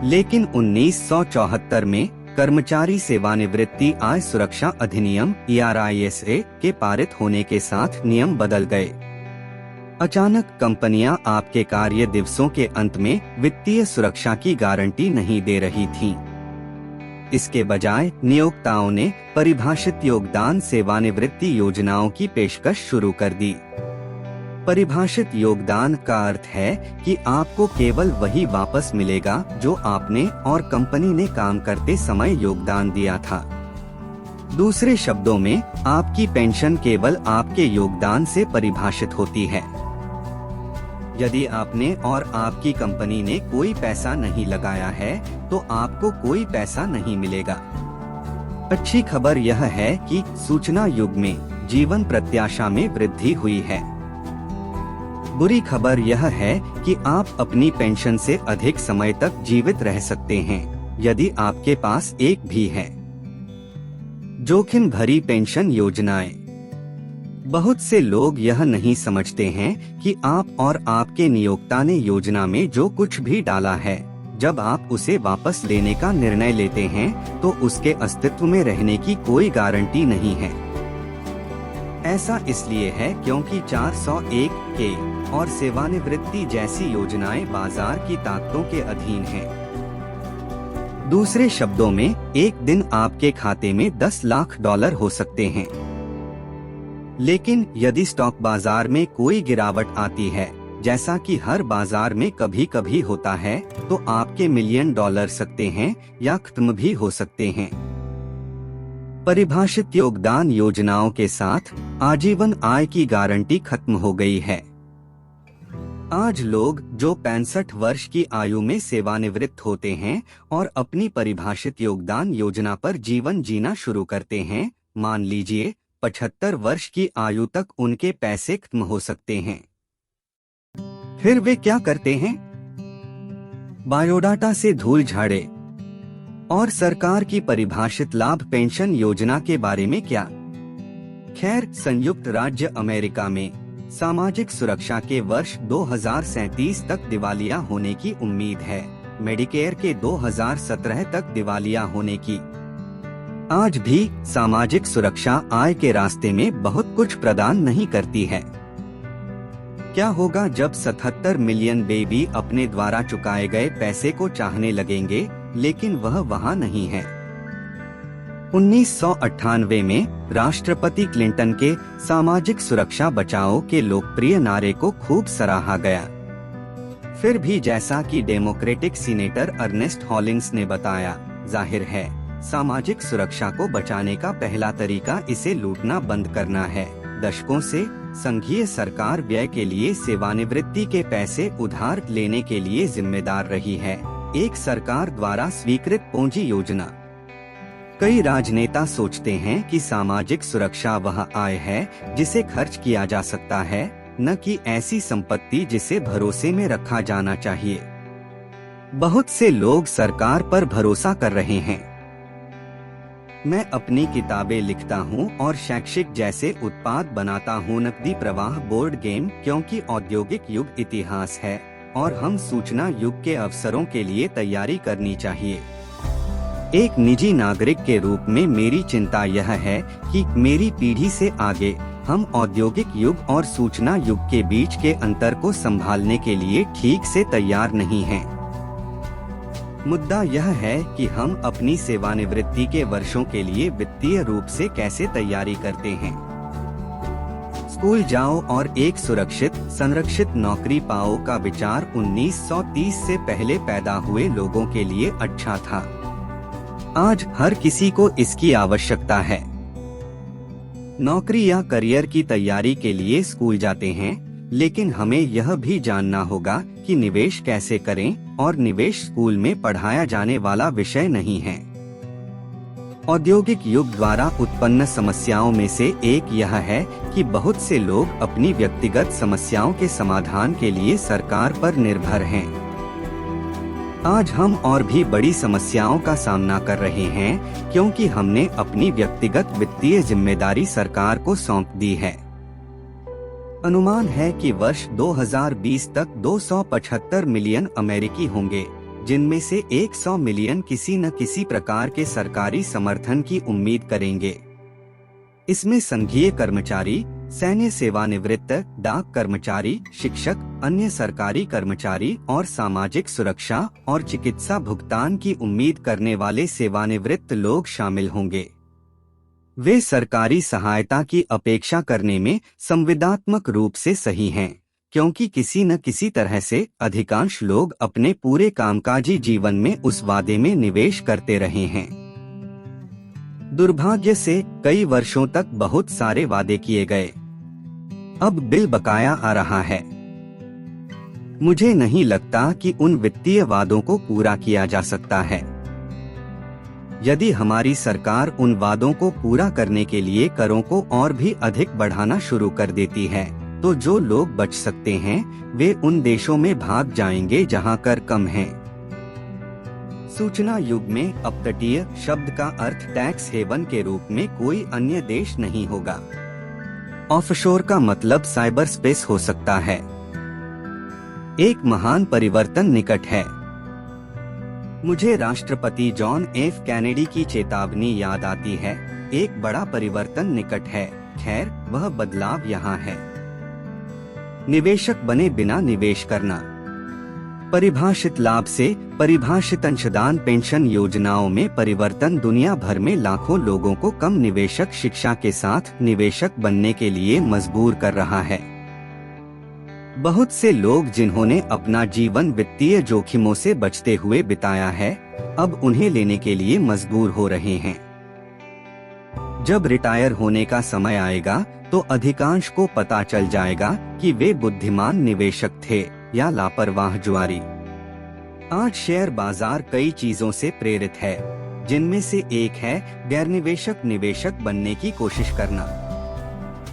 लेकिन 1974 में कर्मचारी सेवानिवृत्ति आय सुरक्षा अधिनियम ERISA के पारित होने के साथ नियम बदल गए। अचानक कंपनियां आपके कार्य दिवसों के अंत में वित्तीय सुरक्षा की गारंटी नहीं दे रही थीं। इसके बजाय नियोक्ताओं ने परिभाषित योगदान सेवानिवृत्ति योजनाओं की पेशकश शुरू कर दी। परिभाषित योगदान का अर्थ है कि आपको केवल वही वापस मिलेगा जो आपने और कंपनी ने काम करते समय योगदान दिया था। दूसरे शब्दों में, आपकी पेंशन केवल आपके योगदान से परिभाषित होती है। यदि आपने और आपकी कंपनी ने कोई पैसा नहीं लगाया है, तो आपको कोई पैसा नहीं मिलेगा। अच्छी खबर यह है कि सूचना युग में जीवन प्रत्याशा में वृद्धि हुई है। बुरी खबर यह है कि आप अपनी पेंशन से अधिक समय तक जीवित रह सकते हैं, यदि आपके पास एक भी है। जोखिम भरी पेंशन योजनाएं। बहुत से लोग यह नहीं समझते हैं कि आप और आपके नियोक्ता ने योजना में जो कुछ भी डाला है, जब आप उसे वापस लेने का निर्णय लेते हैं तो उसके अस्तित्व में रहने की कोई गारंटी नहीं है। ऐसा इसलिए है क्योंकि 401(k) और सेवानिवृत्ति जैसी योजनाएं बाजार की ताकतों के अधीन हैं। दूसरे शब्दों में, एक दिन आपके खाते में $10 लाख हो सकते हैं। लेकिन यदि स्टॉक बाजार में कोई गिरावट आती है, जैसा कि हर बाजार में कभी कभी होता है, तो आपके $1 मिलियन सकते हैं या खत्म भी हो सकते हैं। परिभाषित योगदान योजनाओं के साथ आजीवन आय की गारंटी खत्म हो गई है। आज लोग जो 65 वर्ष की आयु में सेवानिवृत्त होते हैं और अपनी परिभाषित योगदान योजना पर जीवन जीना शुरू करते हैं, मान लीजिए 75 वर्ष की आयु तक उनके पैसे खत्म हो सकते हैं। फिर वे क्या करते हैं? बायोडाटा से धूल झाड़े। और सरकार की परिभाषित लाभ पेंशन योजना के बारे में क्या? खैर, संयुक्त राज्य अमेरिका में सामाजिक सुरक्षा के वर्ष 2037 तक दिवालिया होने की उम्मीद है, मेडिकेयर के 2017 तक दिवालिया होने की। आज भी सामाजिक सुरक्षा आय के रास्ते में बहुत कुछ प्रदान नहीं करती है। क्या होगा जब 77 मिलियन बेबी अपने द्वारा चुकाए गए पैसे को चाहने लगेंगे, लेकिन वह वहां नहीं है। 1998 में राष्ट्रपति क्लिंटन के सामाजिक सुरक्षा बचाओ के लोकप्रिय नारे को खूब सराहा गया। फिर भी जैसा कि डेमोक्रेटिक सीनेटर अर्नेस्ट हॉलिंग्स ने बताया, जाहिर है सामाजिक सुरक्षा को बचाने का पहला तरीका इसे लूटना बंद करना है। दशकों से संघीय सरकार व्यय के लिए सेवानिवृत्ति के पैसे उधार लेने के लिए जिम्मेदार रही है, एक सरकार द्वारा स्वीकृत पूंजी योजना। कई राजनेता सोचते हैं कि सामाजिक सुरक्षा वह आय है जिसे खर्च किया जा सकता है, न कि ऐसी संपत्ति जिसे भरोसे में रखा जाना चाहिए। बहुत से लोग सरकार पर भरोसा कर रहे हैं। मैं अपनी किताबें लिखता हूं और शैक्षिक जैसे उत्पाद बनाता हूं, नकदी प्रवाह बोर्ड गेम, क्योंकि औद्योगिक युग इतिहास है और हम सूचना युग के अवसरों के लिए तैयारी करनी चाहिए। एक निजी नागरिक के रूप में मेरी चिंता यह है कि मेरी पीढ़ी से आगे हम औद्योगिक युग और सूचना युग के बीच के अंतर को संभालने के लिए ठीक से तैयार नहीं हैं। मुद्दा यह है कि हम अपनी सेवानिवृत्ति के वर्षों के लिए वित्तीय रूप से कैसे तैयारी करते हैं। स्कूल जाओ और एक सुरक्षित संरक्षित नौकरी पाओ का विचार 1930 से पहले पैदा हुए लोगों के लिए अच्छा था। आज हर किसी को इसकी आवश्यकता है। नौकरी या करियर की तैयारी के लिए स्कूल जाते हैं, लेकिन हमें यह भी जानना होगा कि निवेश कैसे करें, और निवेश स्कूल में पढ़ाया जाने वाला विषय नहीं है। औद्योगिक युग द्वारा उत्पन्न समस्याओं में से एक यह है कि बहुत से लोग अपनी व्यक्तिगत समस्याओं के समाधान के लिए सरकार पर निर्भर हैं। आज हम और भी बड़ी समस्याओं का सामना कर रहे हैं क्योंकि हमने अपनी व्यक्तिगत वित्तीय जिम्मेदारी सरकार को सौंप दी है। अनुमान है कि वर्ष 2020 तक 275 मिलियन अमेरिकी होंगे, जिनमें से 100 मिलियन किसी न किसी प्रकार के सरकारी समर्थन की उम्मीद करेंगे। इसमें संघीय कर्मचारी, सैन्य सेवानिवृत्त, डाक कर्मचारी, शिक्षक, अन्य सरकारी कर्मचारी और सामाजिक सुरक्षा और चिकित्सा भुगतान की उम्मीद करने वाले सेवानिवृत्त लोग शामिल होंगे। वे सरकारी सहायता की अपेक्षा करने में संविदात्मक रूप से सही हैं, क्योंकि किसी न किसी तरह से अधिकांश लोग अपने पूरे कामकाजी जीवन में उस वादे में निवेश करते रहे हैं। दुर्भाग्य से कई वर्षों तक बहुत सारे वादे किए गए। अब बिल बकाया आ रहा है। मुझे नहीं लगता कि उन वित्तीय वादों को पूरा किया जा सकता है। यदि हमारी सरकार उन वादों को पूरा करने के लिए करों को और भी अधिक बढ़ाना शुरू कर देती है, तो जो लोग बच सकते हैं वे उन देशों में भाग जाएंगे जहां कर कम है। सूचना युग में अपतटीय शब्द का अर्थ टैक्स हेवन के रूप में कोई अन्य देश नहीं होगा। ऑफशोर का मतलब साइबर स्पेस हो सकता है। एक महान परिवर्तन निकट है। मुझे राष्ट्रपति जॉन एफ कैनेडी की चेतावनी याद आती है, एक बड़ा परिवर्तन निकट है। खैर, वह बदलाव यहाँ है। निवेशक बने बिना निवेश करना। परिभाषित लाभ से परिभाषित अंशदान पेंशन योजनाओं में परिवर्तन दुनिया भर में लाखों लोगों को कम निवेशक शिक्षा के साथ निवेशक बनने के लिए मजबूर कर रहा है। बहुत से लोग जिन्होंने अपना जीवन वित्तीय जोखिमों से बचते हुए बिताया है, अब उन्हें लेने के लिए मजबूर हो रहे हैं। जब रिटायर होने का समय आएगा तो अधिकांश को पता चल जाएगा कि वे बुद्धिमान निवेशक थे या लापरवाह जुआरी। आज शेयर बाजार कई चीजों से प्रेरित है, जिनमें से एक है गैर निवेशक बनने की कोशिश करना।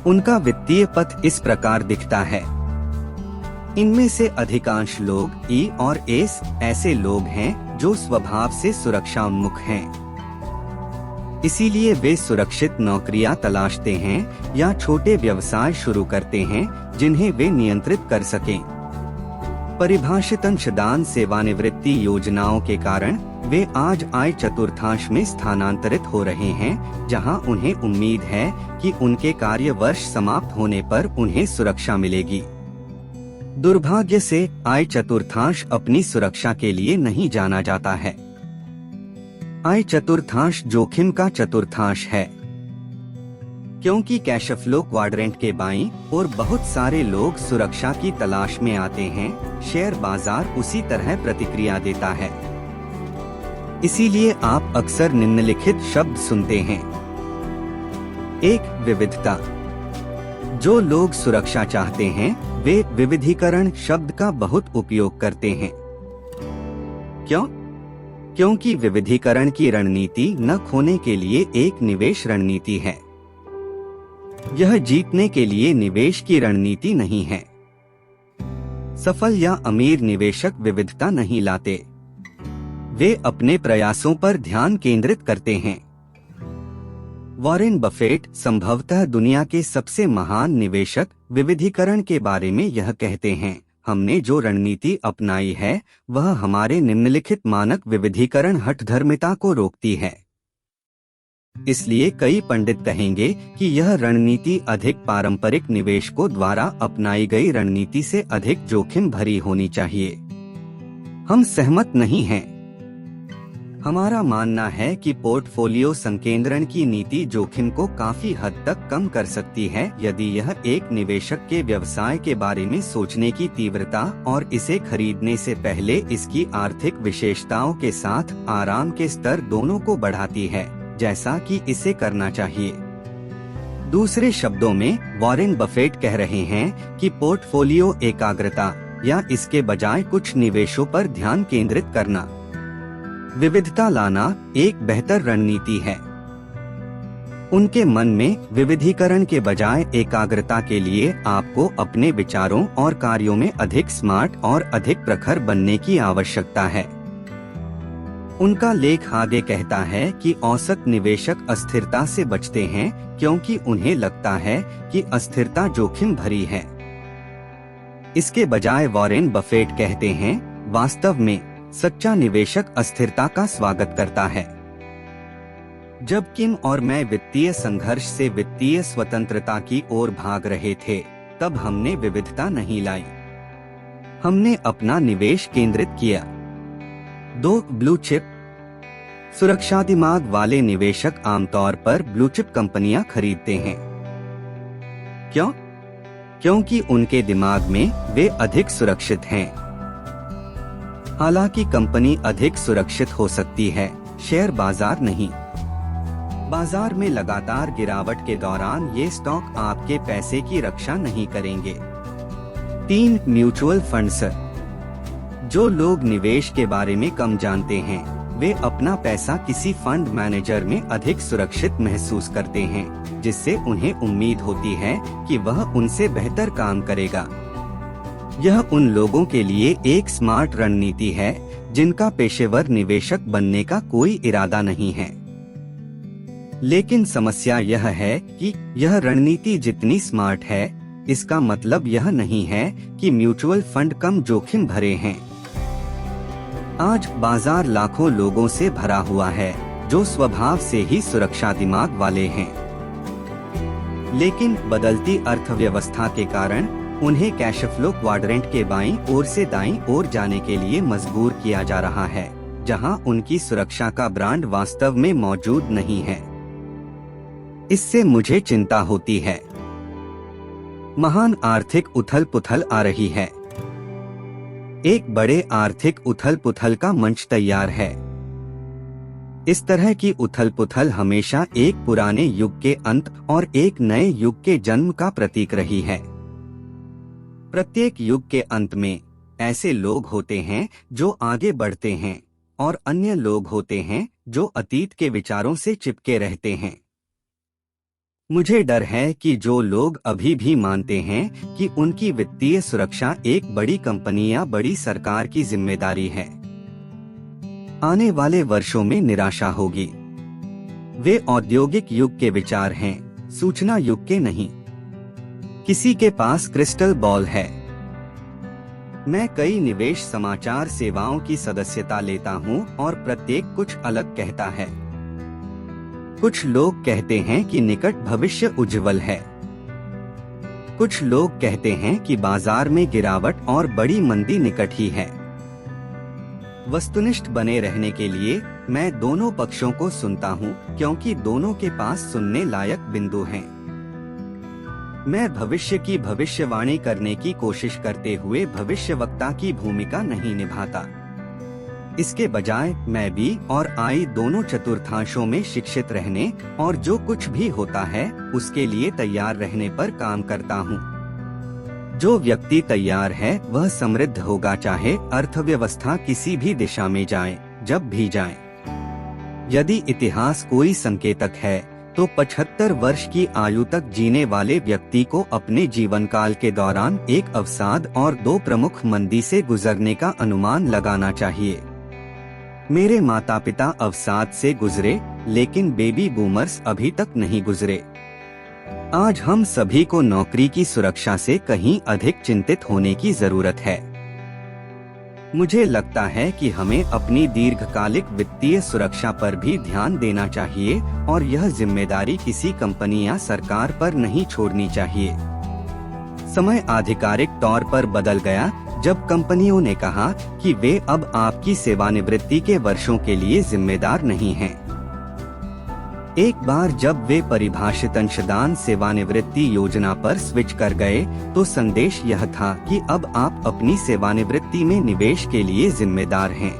उनका वित्तीय पथ इस प्रकार दिखता है। इनमें से अधिकांश लोग ई और एस ऐसे लोग हैं जो स्वभाव से सुरक्षा उन्मुख हैं। इसीलिए वे सुरक्षित नौकरियां तलाशते हैं या छोटे व्यवसाय शुरू करते हैं जिन्हें वे नियंत्रित कर सकें। परिभाषित अंशदान सेवानिवृत्ति योजनाओं के कारण वे आज आय चतुर्थांश में स्थानांतरित हो रहे हैं, जहां उन्हें उम्मीद है कि उनके कार्य वर्ष समाप्त होने पर उन्हें सुरक्षा मिलेगी। दुर्भाग्य से आय चतुर्थांश अपनी सुरक्षा के लिए नहीं जाना जाता है। आय चतुर्थांश जोखिम का चतुर्थांश है, क्योंकि कैश फ्लो क्वाड्रेंट के बाईं ओर बहुत सारे लोग सुरक्षा की तलाश में आते हैं, शेयर बाजार उसी तरह प्रतिक्रिया देता है। इसीलिए आप अक्सर निम्नलिखित शब्द सुनते हैं। 1. विविधता। जो लोग सुरक्षा चाहते हैं वे विविधीकरण शब्द का बहुत उपयोग करते हैं। क्यों? क्योंकि विविधीकरण की रणनीति न खोने के लिए एक निवेश रणनीति है। यह जीतने के लिए निवेश की रणनीति नहीं है। सफल या अमीर निवेशक विविधता नहीं लाते, वे अपने प्रयासों पर ध्यान केंद्रित करते हैं। वॉरेन बफेट, संभवतः दुनिया के सबसे महान निवेशक, विविधीकरण के बारे में यह कहते हैं, हमने जो रणनीति अपनाई है वह हमारे निम्नलिखित मानक विविधीकरण हठधर्मिता को रोकती है। इसलिए कई पंडित कहेंगे कि यह रणनीति अधिक पारंपरिक निवेशकों द्वारा अपनाई गई रणनीति से अधिक जोखिम भरी होनी चाहिए। हम सहमत नहीं हैं। हमारा मानना है कि पोर्टफोलियो संकेंद्रण की नीति जोखिम को काफी हद तक कम कर सकती है यदि यह एक निवेशक के व्यवसाय के बारे में सोचने की तीव्रता और इसे खरीदने से पहले इसकी आर्थिक विशेषताओं के साथ आराम के स्तर दोनों को बढ़ाती है, जैसा कि इसे करना चाहिए। दूसरे शब्दों में वॉरेन बफेट कह रहे हैं कि पोर्टफोलियो एकाग्रता या इसके बजाय कुछ निवेशों पर ध्यान केंद्रित करना, विविधता लाना एक बेहतर रणनीति है। उनके मन में विविधीकरण के बजाय एकाग्रता के लिए आपको अपने विचारों और कार्यों में अधिक स्मार्ट और अधिक प्रखर बनने की आवश्यकता है। उनका लेख आगे कहता है कि औसत निवेशक अस्थिरता से बचते हैं क्योंकि उन्हें लगता है कि अस्थिरता जोखिम भरी है। इसके बजाय वॉरेन बफेट कहते हैं, वास्तव में सच्चा निवेशक अस्थिरता का स्वागत करता है। जब किम और मैं वित्तीय संघर्ष से वित्तीय स्वतंत्रता की ओर भाग रहे थे, तब हमने विविधता नहीं लाई। हमने अपना निवेश केंद्रित किया। 2. Blue chip. सुरक्षा दिमाग वाले निवेशक आमतौर पर ब्लू चिप कंपनियां खरीदते हैं। क्यों? क्योंकि उनके दिमाग में वे अधिक सुरक्षित हैं। हालांकि कंपनी अधिक सुरक्षित हो सकती है, शेयर बाजार नहीं। बाजार में लगातार गिरावट के दौरान ये स्टॉक आपके पैसे की रक्षा नहीं करेंगे। 3. Mutual funds. जो लोग निवेश के बारे में कम जानते हैं वे अपना पैसा किसी फंड मैनेजर में अधिक सुरक्षित महसूस करते हैं, जिससे उन्हें उम्मीद होती है कि वह उनसे बेहतर काम करेगा। यह उन लोगों के लिए एक स्मार्ट रणनीति है जिनका पेशेवर निवेशक बनने का कोई इरादा नहीं है। लेकिन समस्या यह है कि यह रणनीति जितनी स्मार्ट है, इसका मतलब यह नहीं है कि म्यूचुअल फंड कम जोखिम भरे हैं। आज बाजार लाखों लोगों से भरा हुआ है जो स्वभाव से ही सुरक्षा दिमाग वाले हैं, लेकिन बदलती अर्थव्यवस्था के कारण उन्हें कैश फ्लो क्वाड्रेंट के बाईं ओर से दाईं ओर जाने के लिए मजबूर किया जा रहा है, जहां उनकी सुरक्षा का ब्रांड वास्तव में मौजूद नहीं है। इससे मुझे चिंता होती है। महान आर्थिक उथल-पुथल आ रही है। एक बड़े आर्थिक उथल-पुथल का मंच तैयार है। इस तरह की उथल पुथल हमेशा एक पुराने युग के अंत और एक नए युग के जन्म का प्रतीक रही है। प्रत्येक युग के अंत में ऐसे लोग होते हैं जो आगे बढ़ते हैं और अन्य लोग होते हैं जो अतीत के विचारों से चिपके रहते हैं। मुझे डर है कि जो लोग अभी भी मानते हैं कि उनकी वित्तीय सुरक्षा एक बड़ी कंपनी या बड़ी सरकार की जिम्मेदारी है, आने वाले वर्षों में निराशा होगी। वे औद्योगिक युग के विचार हैं, सूचना युग के नहीं। किसी के पास क्रिस्टल बॉल है। मैं कई निवेश समाचार सेवाओं की सदस्यता लेता हूं और प्रत्येक कुछ अलग कहता है। कुछ लोग कहते हैं कि निकट भविष्य उज्जवल है। कुछ लोग कहते हैं कि बाजार में गिरावट और बड़ी मंदी निकट ही है। वस्तुनिष्ठ बने रहने के लिए मैं दोनों पक्षों को सुनता हूं, क्योंकि दोनों के पास सुनने लायक बिंदु हैं। मैं भविष्य की भविष्यवाणी करने की कोशिश करते हुए भविष्यवक्ता की भूमिका नहीं निभाता। इसके बजाय मैं बी और आई दोनों चतुर्थांशों में शिक्षित रहने और जो कुछ भी होता है उसके लिए तैयार रहने पर काम करता हूँ। जो व्यक्ति तैयार है वह समृद्ध होगा, चाहे अर्थव्यवस्था किसी भी दिशा में जाए, जब भी जाए। यदि इतिहास कोई संकेतक है तो 75 वर्ष की आयु तक जीने वाले व्यक्ति को अपने जीवन काल के दौरान एक अवसाद और 2 प्रमुख मंदी से गुजरने का अनुमान लगाना चाहिए। मेरे माता पिता अवसाद से गुजरे, लेकिन बेबी बूमर्स अभी तक नहीं गुजरे। आज हम सभी को नौकरी की सुरक्षा से कहीं अधिक चिंतित होने की जरूरत है। मुझे लगता है कि हमें अपनी दीर्घकालिक वित्तीय सुरक्षा पर भी ध्यान देना चाहिए और यह जिम्मेदारी किसी कंपनी या सरकार पर नहीं छोड़नी चाहिए। समय आधिकारिक तौर पर बदल गया जब कंपनियों ने कहा कि वे अब आपकी सेवानिवृत्ति के वर्षों के लिए जिम्मेदार नहीं हैं। एक बार जब वे परिभाषित अंशदान सेवानिवृत्ति योजना पर स्विच कर गए तो संदेश यह था कि अब आप अपनी सेवानिवृत्ति में निवेश के लिए जिम्मेदार हैं।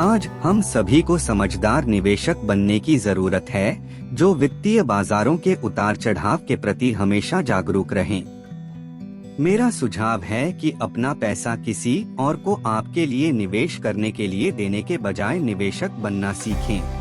आज हम सभी को समझदार निवेशक बनने की जरूरत है, जो वित्तीय बाजारों के उतार चढ़ाव के प्रति हमेशा जागरूक रहें। मेरा सुझाव है कि अपना पैसा किसी और को आपके लिए निवेश करने के लिए देने के बजाय निवेशक बनना सीखें।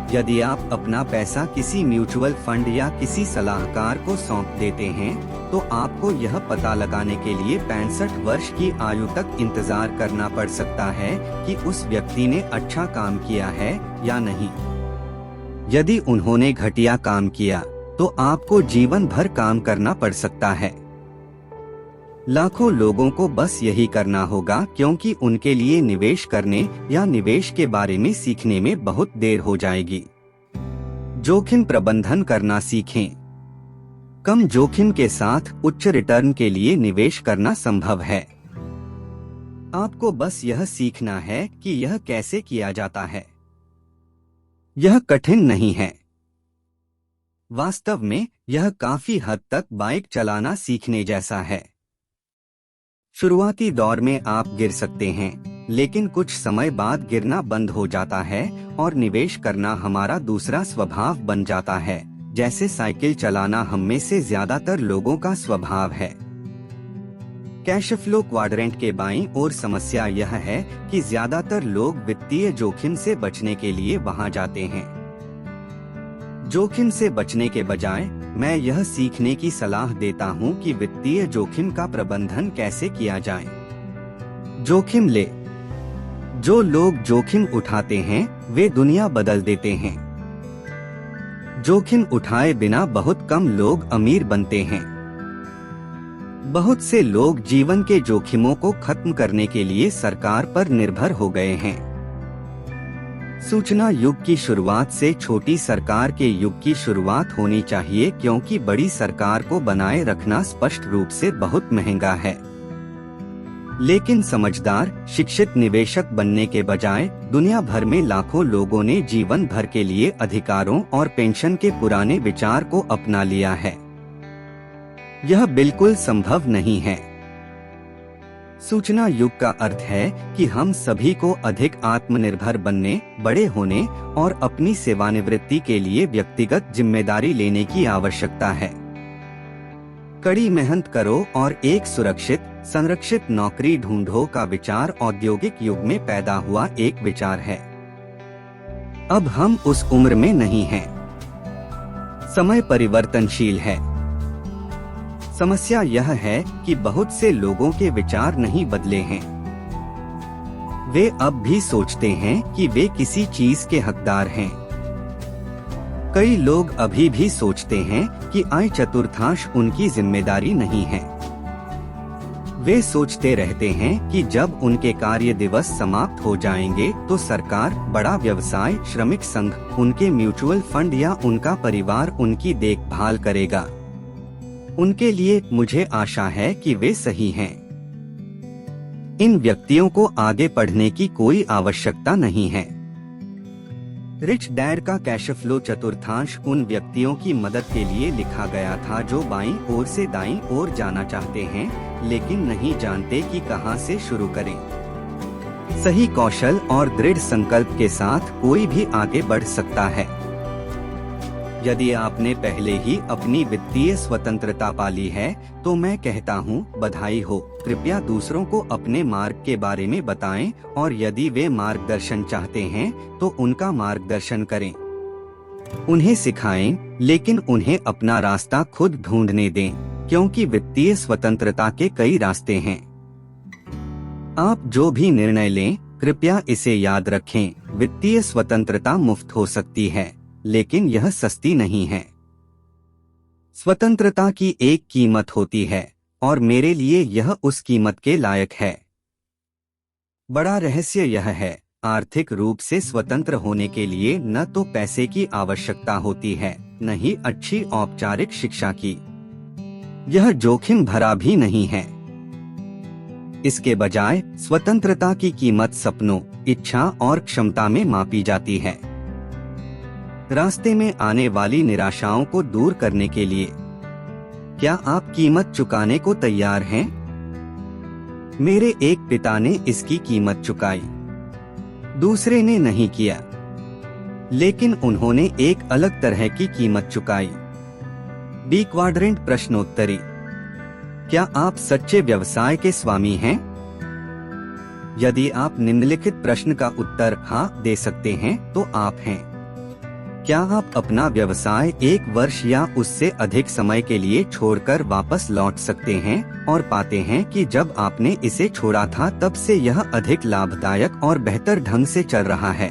यदि आप अपना पैसा किसी म्यूचुअल फंड या किसी सलाहकार को सौंप देते हैं तो आपको यह पता लगाने के लिए 65 वर्ष की आयु तक इंतजार करना पड़ सकता है कि उस व्यक्ति ने अच्छा काम किया है या नहीं। यदि उन्होंने घटिया काम किया तो आपको जीवन भर काम करना पड़ सकता है। लाखों लोगों को बस यही करना होगा, क्योंकि उनके लिए निवेश करने या निवेश के बारे में सीखने में बहुत देर हो जाएगी। जोखिम प्रबंधन करना सीखें। कम जोखिम के साथ उच्च रिटर्न के लिए निवेश करना संभव है। आपको बस यह सीखना है कि यह कैसे किया जाता है। यह कठिन नहीं है। वास्तव में यह काफी हद तक बाइक चलाना सीखने जैसा है। शुरुआती दौर में आप गिर सकते हैं, लेकिन कुछ समय बाद गिरना बंद हो जाता है और निवेश करना हमारा दूसरा स्वभाव बन जाता है, जैसे साइकिल चलाना हम में से ज्यादातर लोगों का स्वभाव है। कैश फ्लो क्वाड्रेंट के बाईं ओर समस्या यह है कि ज्यादातर लोग वित्तीय जोखिम से बचने के लिए वहां जाते हैं। जोखिम से बचने के बजाय मैं यह सीखने की सलाह देता हूं कि वित्तीय जोखिम का प्रबंधन कैसे किया जाए। जोखिम ले। जो लोग जोखिम उठाते हैं वे दुनिया बदल देते हैं। जोखिम उठाए बिना बहुत कम लोग अमीर बनते हैं। बहुत से लोग जीवन के जोखिमों को खत्म करने के लिए सरकार पर निर्भर हो गए हैं। सूचना युग की शुरुआत से छोटी सरकार के युग की शुरुआत होनी चाहिए, क्योंकि बड़ी सरकार को बनाए रखना स्पष्ट रूप से बहुत महंगा है। लेकिन समझदार, शिक्षित निवेशक बनने के बजाय दुनिया भर में लाखों लोगों ने जीवन भर के लिए अधिकारों और पेंशन के पुराने विचार को अपना लिया है। यह बिल्कुल संभव नहीं है। सूचना युग का अर्थ है कि हम सभी को अधिक आत्मनिर्भर बनने, बड़े होने और अपनी सेवानिवृत्ति के लिए व्यक्तिगत जिम्मेदारी लेने की आवश्यकता है। कड़ी मेहनत करो और एक सुरक्षित, संरक्षित नौकरी ढूंढो का विचार औद्योगिक युग में पैदा हुआ एक विचार है। अब हम उस उम्र में नहीं हैं। समय परिवर्तनशील है। समस्या यह है कि बहुत से लोगों के विचार नहीं बदले हैं। वे अब भी सोचते हैं कि वे किसी चीज के हकदार हैं। कई लोग अभी भी सोचते हैं कि आय चतुर्थांश उनकी जिम्मेदारी नहीं है। वे सोचते रहते हैं कि जब उनके कार्य दिवस समाप्त हो जाएंगे तो सरकार, बड़ा व्यवसाय, श्रमिक संघ, उनके म्यूचुअल फंड या उनका परिवार उनकी देखभाल करेगा। उनके लिए मुझे आशा है कि वे सही हैं। इन व्यक्तियों को आगे बढ़ने की कोई आवश्यकता नहीं है। रिच डैड का कैश फ्लो चतुर्थांश उन व्यक्तियों की मदद के लिए लिखा गया था जो बाईं ओर से दाईं ओर जाना चाहते हैं लेकिन नहीं जानते कि कहां से शुरू करें। सही कौशल और दृढ़ संकल्प के साथ कोई भी आगे बढ़ सकता है। यदि आपने पहले ही अपनी वित्तीय स्वतंत्रता पा ली है तो मैं कहता हूँ बधाई हो। कृपया दूसरों को अपने मार्ग के बारे में बताएं और यदि वे मार्गदर्शन चाहते हैं तो उनका मार्गदर्शन करें। उन्हें सिखाएं लेकिन उन्हें अपना रास्ता खुद ढूंढने दें, क्योंकि वित्तीय स्वतंत्रता के कई रास्ते हैं। आप जो भी निर्णय लें, कृपया इसे याद रखें, वित्तीय स्वतंत्रता मुफ्त हो सकती है लेकिन यह सस्ती नहीं है। स्वतंत्रता की एक कीमत होती है और मेरे लिए यह उस कीमत के लायक है। बड़ा रहस्य यह है, आर्थिक रूप से स्वतंत्र होने के लिए न तो पैसे की आवश्यकता होती है, न ही अच्छी औपचारिक शिक्षा की। यह जोखिम भरा भी नहीं है। इसके बजाय स्वतंत्रता की कीमत सपनों, इच्छा और क्षमता में मापी जाती है। रास्ते में आने वाली निराशाओं को दूर करने के लिए क्या आप कीमत चुकाने को तैयार हैं? मेरे एक पिता ने इसकी कीमत चुकाई, दूसरे ने नहीं किया, लेकिन उन्होंने एक अलग तरह की कीमत चुकाई। बी क्वाड्रेंट प्रश्नोत्तरी। क्या आप सच्चे व्यवसाय के स्वामी हैं? यदि आप निम्नलिखित प्रश्न का उत्तर हाँ दे सकते हैं तो आप हैं। क्या आप अपना व्यवसाय 1 वर्ष या उससे अधिक समय के लिए छोड़कर वापस लौट सकते हैं और पाते हैं कि जब आपने इसे छोड़ा था तब से यह अधिक लाभदायक और बेहतर ढंग से चल रहा है?